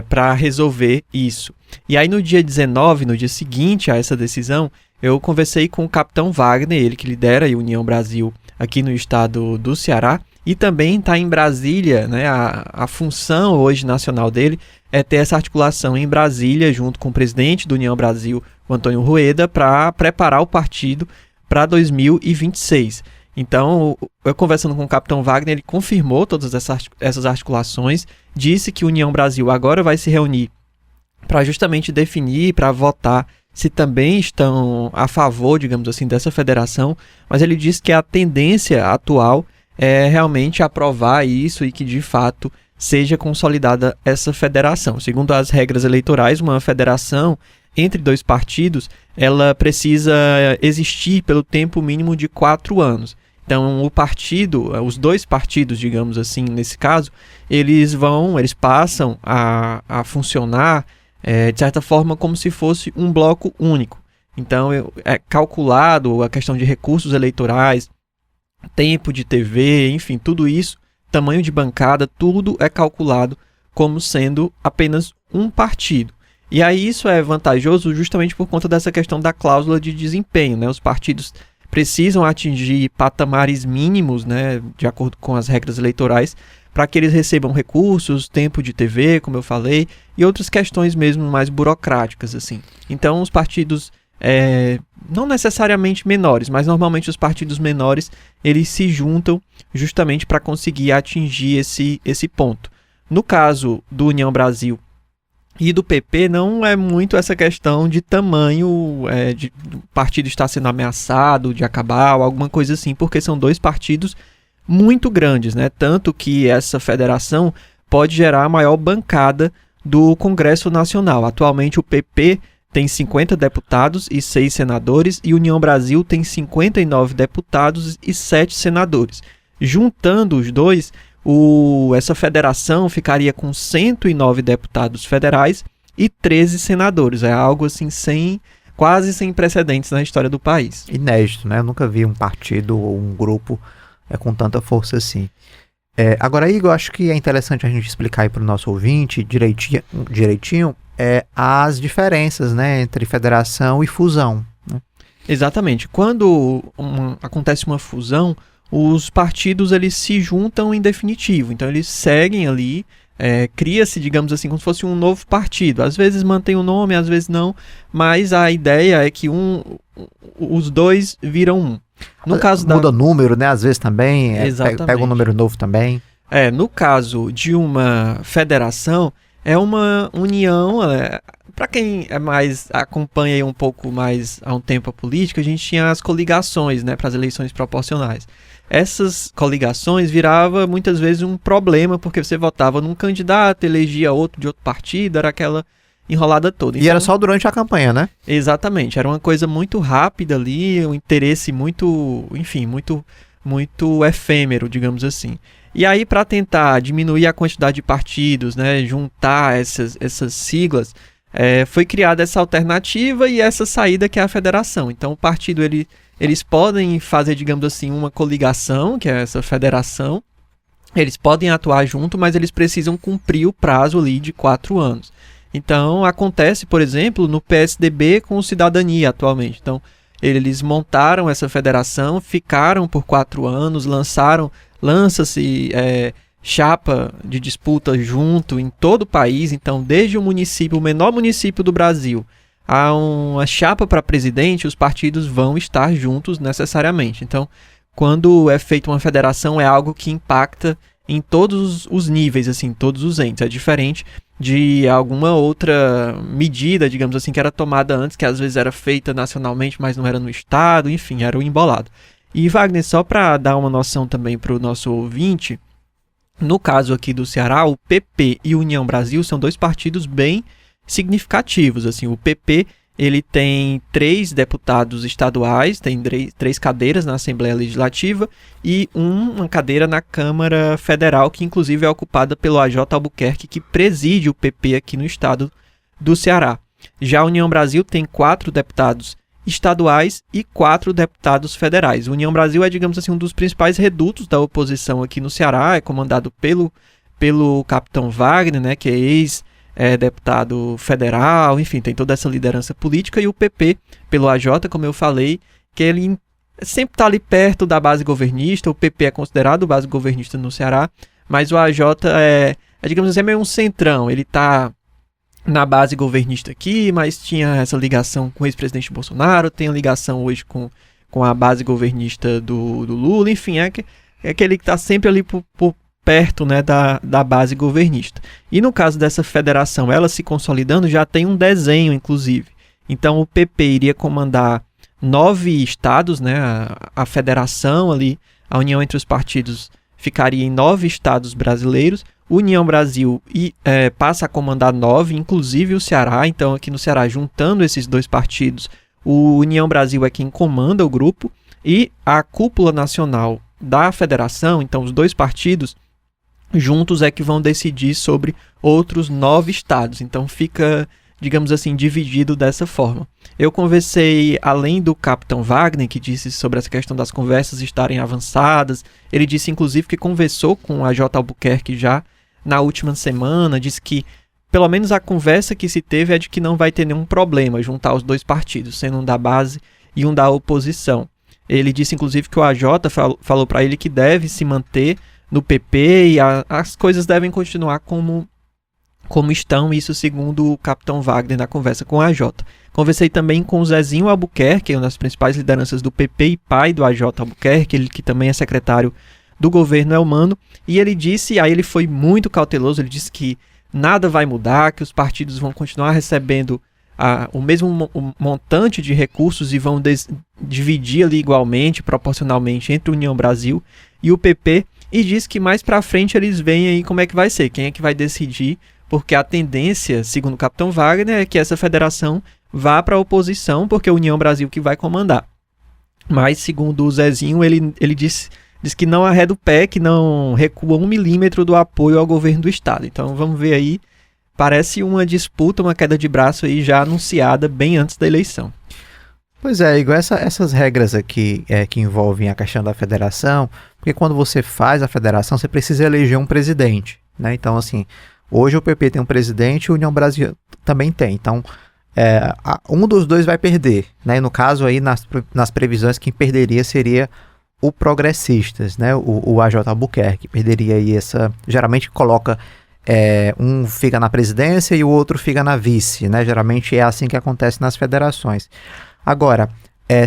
para resolver isso. E aí no dia 19, no dia seguinte a essa decisão, eu conversei com o Capitão Wagner, ele que lidera a União Brasil aqui no estado do Ceará, e também está em Brasília, né, a função hoje nacional dele é ter essa articulação em Brasília, junto com o presidente da União Brasil, o Antônio Rueda, para preparar o partido para 2026. Então, eu conversando com o Capitão Wagner, ele confirmou todas essas articulações, disse que a União Brasil agora vai se reunir para justamente definir, para votar se também estão a favor, digamos assim, dessa federação, mas ele disse que a tendência atual é realmente aprovar isso e que, de fato, seja consolidada essa federação. Segundo as regras eleitorais, uma federação entre dois partidos, ela precisa existir pelo tempo mínimo de 4 anos. Então, os dois partidos, digamos assim, nesse caso, eles passam a funcionar, de certa forma, como se fosse um bloco único. Então, é calculado a questão de recursos eleitorais, tempo de TV, enfim, tudo isso, tamanho de bancada, tudo é calculado como sendo apenas um partido. E aí isso é vantajoso justamente por conta dessa questão da cláusula de desempenho, né? Os partidos precisam atingir patamares mínimos, né, de acordo com as regras eleitorais, para que eles recebam recursos, tempo de TV, como eu falei, e outras questões mesmo mais burocráticas, assim. Então, os partidos, não necessariamente menores, mas normalmente os partidos menores, eles se juntam justamente para conseguir atingir esse ponto. No caso do União Brasil e do PP, não é muito essa questão de tamanho, de o partido estar sendo ameaçado, de acabar, ou alguma coisa assim, porque são dois partidos muito grandes, né? Tanto que essa federação pode gerar a maior bancada do Congresso Nacional. Atualmente o PP tem 50 deputados e 6 senadores, e União Brasil tem 59 deputados e 7 senadores. Juntando os dois, essa federação ficaria com 109 deputados federais e 13 senadores. É algo assim quase sem precedentes na história do país. Inédito, né? Eu nunca vi um partido ou um grupo com tanta força assim. Agora, Igor, acho que é interessante a gente explicar aí para o nosso ouvinte direitinho as diferenças, né, entre federação e fusão, né? Exatamente. Quando acontece uma fusão, os partidos eles se juntam em definitivo. Então eles seguem ali, cria-se, digamos assim, como se fosse um novo partido. Às vezes mantém o nome, às vezes não, mas a ideia é que os dois viram um. No caso muda número, né? Às vezes também, pega um número novo também. No caso de uma federação, é uma união. Para quem acompanha aí um pouco mais há um tempo a política, a gente tinha as coligações, né, para as eleições proporcionais. Essas coligações virava muitas vezes um problema, porque você votava num candidato, elegia outro de outro partido, era aquela enrolada toda. E era só durante a campanha, né? Exatamente, era uma coisa muito rápida ali, um interesse muito, enfim, muito, muito efêmero, digamos assim. E aí, para tentar diminuir a quantidade de partidos, né, juntar essas siglas, foi criada essa alternativa e essa saída que é a federação. Então, o partido, eles podem fazer, digamos assim, uma coligação, que é essa federação. Eles podem atuar junto, mas eles precisam cumprir o prazo ali de 4 anos. Então, acontece, por exemplo, no PSDB com o Cidadania atualmente. Então, eles montaram essa federação, ficaram por 4 anos, lança-se chapa de disputa junto em todo o país. Então, desde o menor município do Brasil, a uma chapa para presidente, os partidos vão estar juntos necessariamente. Então, quando é feita uma federação, é algo que impacta em todos os níveis, assim, todos os entes. É diferente de alguma outra medida, digamos assim, que era tomada antes, que às vezes era feita nacionalmente, mas não era no estado, enfim, era o embolado. E, Wagner, só para dar uma noção também para o nosso ouvinte, no caso aqui do Ceará, o PP e União Brasil são dois partidos bem significativos. Assim, o PP ele tem 3 deputados estaduais, tem 3 cadeiras na Assembleia Legislativa e uma cadeira na Câmara Federal, que inclusive é ocupada pelo AJ Albuquerque, que preside o PP aqui no estado do Ceará. Já a União Brasil tem 4 deputados estaduais e 4 deputados federais. A União Brasil é, digamos assim, um dos principais redutos da oposição aqui no Ceará, é comandado pelo capitão Wagner, né, que é ex-deputado federal, enfim, tem toda essa liderança política, e o PP, pelo AJ, como eu falei, que ele sempre está ali perto da base governista. O PP é considerado base governista no Ceará, mas o AJ digamos assim, é meio um centrão, ele está na base governista aqui, mas tinha essa ligação com o ex-presidente Bolsonaro, tem a ligação hoje com a base governista do Lula, enfim, é aquele que está sempre ali por perto, né, da base governista. E no caso dessa federação, ela se consolidando, já tem um desenho, inclusive. Então o PP iria comandar 9 estados, né, a federação ali, a união entre os partidos ficaria em 9 estados brasileiros. União Brasil passa a comandar 9, inclusive o Ceará. Então, aqui no Ceará, juntando esses 2 partidos, o União Brasil é quem comanda o grupo, e a cúpula nacional da federação, então os 2 partidos juntos é que vão decidir sobre outros 9 estados. Então fica, digamos assim, dividido dessa forma. Eu conversei, além do capitão Wagner, que disse sobre essa questão das conversas estarem avançadas, ele disse inclusive que conversou com a J. Albuquerque já na última semana, disse que pelo menos a conversa que se teve é de que não vai ter nenhum problema juntar os 2 partidos, sendo um da base e um da oposição. Ele disse inclusive que o AJ falou para ele que deve se manter no PP e as coisas devem continuar como estão, isso segundo o capitão Wagner na conversa com o AJ. Conversei também com o Zezinho Albuquerque, uma das principais lideranças do PP e pai do AJ Albuquerque, ele que também é secretário do governo Elmano, e ele disse, aí ele foi muito cauteloso, ele disse que nada vai mudar, que os partidos vão continuar recebendo o mesmo montante de recursos e vão dividir ali igualmente, proporcionalmente, entre a União Brasil e o PP, e diz que mais para frente eles veem aí como é que vai ser, quem é que vai decidir, porque a tendência, segundo o capitão Wagner, é que essa federação vá para a oposição, porque é a União Brasil que vai comandar. Mas, segundo o Zezinho, ele diz que não arreda o pé, que não recua 1 milímetro do apoio ao governo do estado. Então vamos ver aí, parece uma disputa, uma queda de braço aí já anunciada bem antes da eleição. Pois é, igual essas regras aqui que envolvem a questão da federação, porque quando você faz a federação, você precisa eleger um presidente, né? Então, assim, hoje o PP tem um presidente e a União Brasil também tem. Então, um dos 2 vai perder, né? E no caso aí, nas previsões, quem perderia seria o Progressistas, né? O AJ Albuquerque perderia aí geralmente coloca um fica na presidência e o outro fica na vice, né? Geralmente é assim que acontece nas federações. Agora,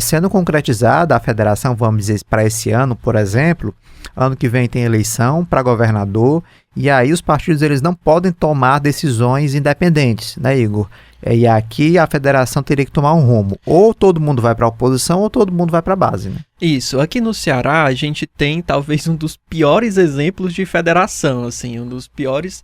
sendo concretizada a federação, vamos dizer, para esse ano, por exemplo, ano que vem tem eleição para governador, e aí os partidos eles não podem tomar decisões independentes, né, Igor? E aqui a federação teria que tomar um rumo. Ou todo mundo vai para a oposição ou todo mundo vai para a base, né? Isso. Aqui no Ceará a gente tem talvez um dos piores exemplos de federação, assim, um dos piores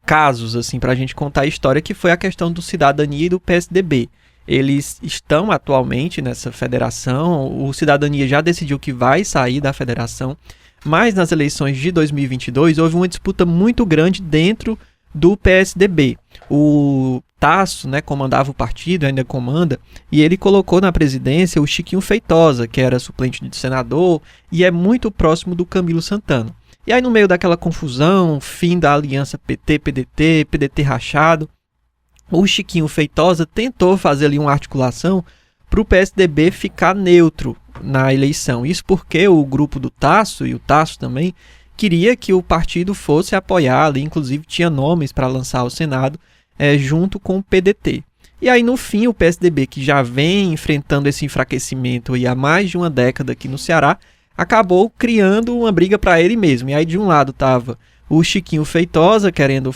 casos, assim, para a gente contar a história, que foi a questão do Cidadania e do PSDB. Eles estão atualmente nessa federação, o Cidadania já decidiu que vai sair da federação, mas nas eleições de 2022 houve uma disputa muito grande dentro do PSDB. O Tasso, né, comandava o partido, ainda comanda, e ele colocou na presidência o Chiquinho Feitosa, que era suplente de senador e é muito próximo do Camilo Santana. E aí no meio daquela confusão, fim da aliança PT-PDT, PDT rachado, o Chiquinho Feitosa tentou fazer ali uma articulação para o PSDB ficar neutro na eleição. Isso porque o grupo do Tasso, e o Tasso também, queria que o partido fosse apoiar ali, inclusive tinha nomes para lançar ao Senado, junto com o PDT. E aí no fim o PSDB, que já vem enfrentando esse enfraquecimento há mais de uma década aqui no Ceará, acabou criando uma briga para ele mesmo. E aí de um lado estava o Chiquinho Feitosa querendo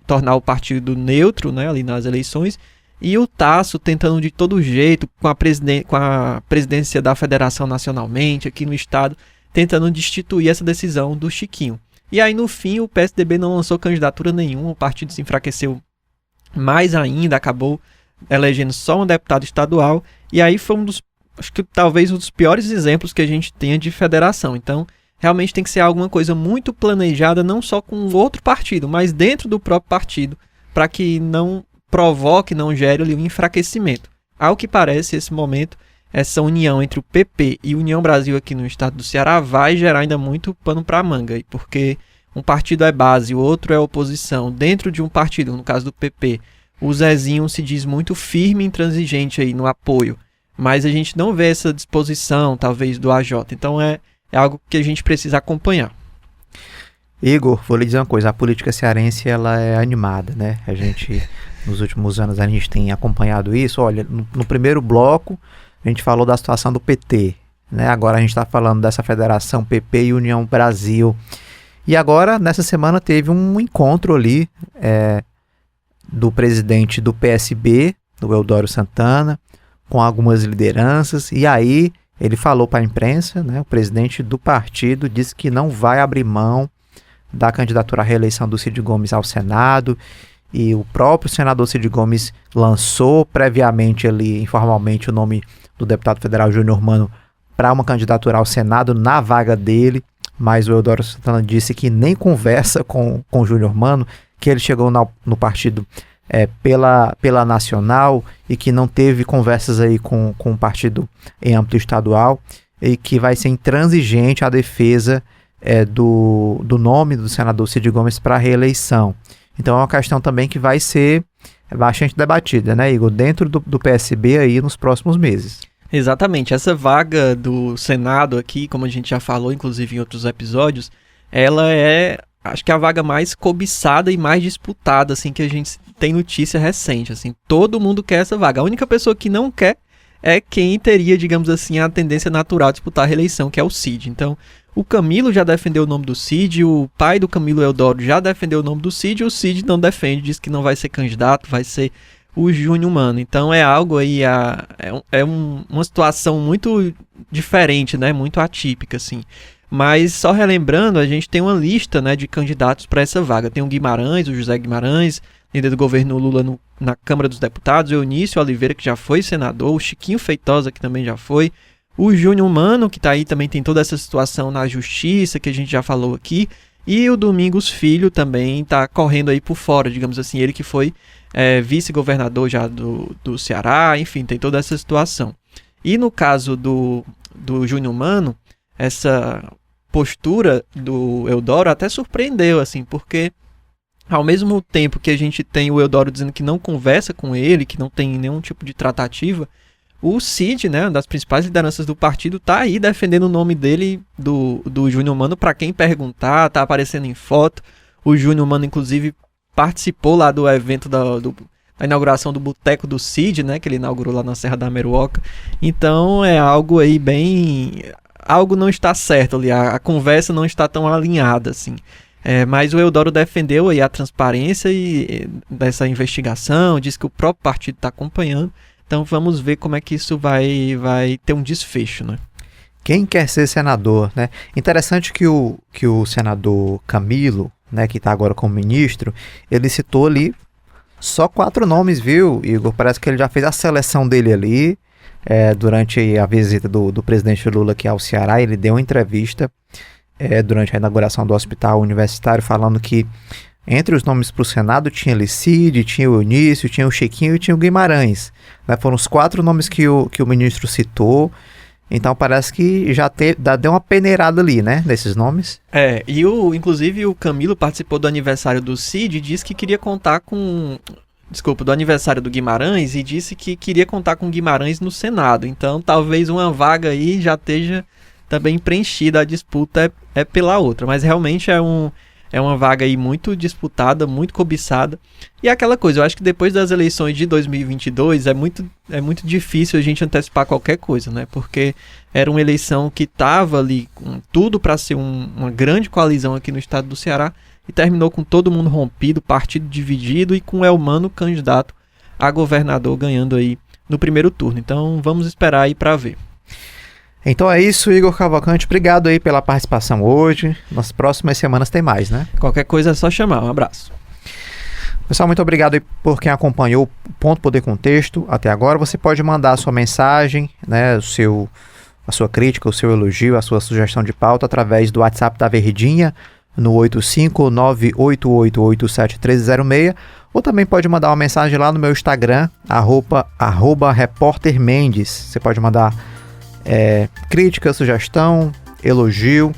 tornar o partido neutro, né, ali nas eleições, e o Tasso tentando de todo jeito, com a presidência da federação nacionalmente, aqui no estado, tentando destituir essa decisão do Chiquinho. E aí no fim o PSDB não lançou candidatura nenhuma, o partido se enfraqueceu mais ainda, acabou elegendo só um deputado estadual, e aí foi acho que talvez um dos piores exemplos que a gente tenha de federação. Então, realmente tem que ser alguma coisa muito planejada, não só com outro partido, mas dentro do próprio partido, para que não provoque, não gere ali um enfraquecimento. Ao que parece, esse momento, essa união entre o PP e União Brasil aqui no estado do Ceará vai gerar ainda muito pano para manga, porque um partido é base, o outro é oposição. Dentro de um partido, no caso do PP, o Zezinho se diz muito firme e intransigente aí no apoio, mas a gente não vê essa disposição, talvez, do AJ. Então é algo que a gente precisa acompanhar. Igor, vou lhe dizer uma coisa, a política cearense ela é animada, né? A gente, nos últimos anos, a gente tem acompanhado isso. Olha, no primeiro bloco, a gente falou da situação do PT, né? Agora a gente está falando dessa federação PP e União Brasil. E agora, nessa semana, teve um encontro ali do presidente do PSB, do Eudório Santana, com algumas lideranças, e aí ele falou para a imprensa, né? O presidente do partido disse que não vai abrir mão da candidatura à reeleição do Cid Gomes ao Senado, e o próprio senador Cid Gomes lançou previamente ali, informalmente, o nome do deputado federal Júnior Mano para uma candidatura ao Senado na vaga dele, mas o Eudório Santana disse que nem conversa com o Júnior Mano, que ele chegou no partido pela Nacional e que não teve conversas aí com o partido em âmbito estadual, e que vai ser intransigente a defesa do nome do senador Cid Gomes para a reeleição. Então é uma questão também que vai ser bastante debatida, né, Igor, dentro do PSB aí nos próximos meses. Exatamente, essa vaga do Senado aqui, como a gente já falou, inclusive em outros episódios, ela é, acho que a vaga mais cobiçada e mais disputada, assim, que a gente tem notícia recente, assim, todo mundo quer essa vaga. A única pessoa que não quer é quem teria, digamos assim, a tendência natural de disputar a reeleição, que é o Cid. Então, o Camilo já defendeu o nome do Cid, o pai do Camilo Eudório já defendeu o nome do Cid, e o Cid não defende, diz que não vai ser candidato, vai ser o Júnior Mano. Então é algo aí, uma situação muito diferente, né? Muito atípica, assim. Mas só relembrando, a gente tem uma lista, né, de candidatos para essa vaga. Tem o Guimarães, o José Guimarães, líder do governo Lula na Câmara dos Deputados, o Eunício Oliveira, que já foi senador, o Chiquinho Feitosa, que também já foi, o Júnior Mano, que está aí, também tem toda essa situação na justiça, que a gente já falou aqui, e o Domingos Filho também está correndo aí por fora, digamos assim, ele que foi vice-governador já do Ceará, enfim, tem toda essa situação. E no caso do Júnior Mano, essa postura do Eudório até surpreendeu, assim, porque ao mesmo tempo que a gente tem o Eudório dizendo que não conversa com ele, que não tem nenhum tipo de tratativa, o Cid, né, uma das principais lideranças do partido, tá aí defendendo o nome dele, do Júnior Mano, para quem perguntar, tá aparecendo em foto. O Júnior Mano, inclusive, participou lá do evento da inauguração do Boteco do Cid, né, que ele inaugurou lá na Serra da Meruoca. Então é algo aí bem... algo não está certo ali, a conversa não está tão alinhada, assim. Mas o Eudório defendeu aí a transparência dessa investigação, disse que o próprio partido está acompanhando. Então vamos ver como é que isso vai ter um desfecho, né? Quem quer ser senador, né? Interessante que o senador Camilo, né, que está agora como ministro, ele citou ali só 4 nomes, viu, Igor? Parece que ele já fez a seleção dele ali, durante a visita do presidente Lula aqui ao Ceará. Ele deu uma entrevista durante a inauguração do hospital universitário, falando que entre os nomes para o Senado tinha ali Cid, tinha o Eunício, tinha o Chiquinho e tinha o Guimarães, né? Foram os 4 nomes que o ministro citou. Então parece que já deu uma peneirada ali, né, nesses nomes. E inclusive o Camilo participou do aniversário do Cid e disse que queria contar com... do aniversário do Guimarães, e disse que queria contar com Guimarães no Senado. Então talvez uma vaga aí já esteja também preenchida, a disputa é pela outra. Mas realmente é uma vaga aí muito disputada, muito cobiçada. E aquela coisa, eu acho que depois das eleições de 2022 é muito difícil a gente antecipar qualquer coisa, né? Porque era uma eleição que estava ali com tudo para ser uma grande coalizão aqui no estado do Ceará, e terminou com todo mundo rompido, partido dividido, e com o Elmano candidato a governador ganhando aí no primeiro turno. Então vamos esperar aí para ver. Então é isso, Igor Cavalcante. Obrigado aí pela participação hoje. Nas próximas semanas tem mais, né? Qualquer coisa é só chamar. Um abraço. Pessoal, muito obrigado aí por quem acompanhou o Ponto Poder Contexto até agora. Você pode mandar a sua mensagem, né, a sua crítica, o seu elogio, a sua sugestão de pauta através do WhatsApp da Verdinha no 85988871306, ou também pode mandar uma mensagem lá no meu Instagram, @repórtermendes. Você pode mandar crítica, sugestão, elogio,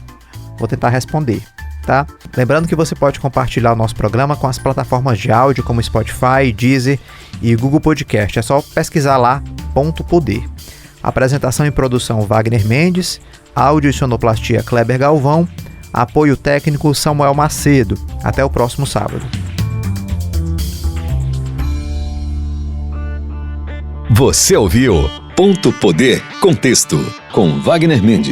vou tentar responder, tá? Lembrando que você pode compartilhar o nosso programa com as plataformas de áudio como Spotify, Deezer e Google Podcast. É só pesquisar lá, Ponto Poder. Apresentação e produção Wagner Mendes, áudio e sonoplastia Kleber Galvão, apoio técnico Samuel Macedo. Até o próximo sábado. Você ouviu Ponto Poder Contexto com Wagner Mendes.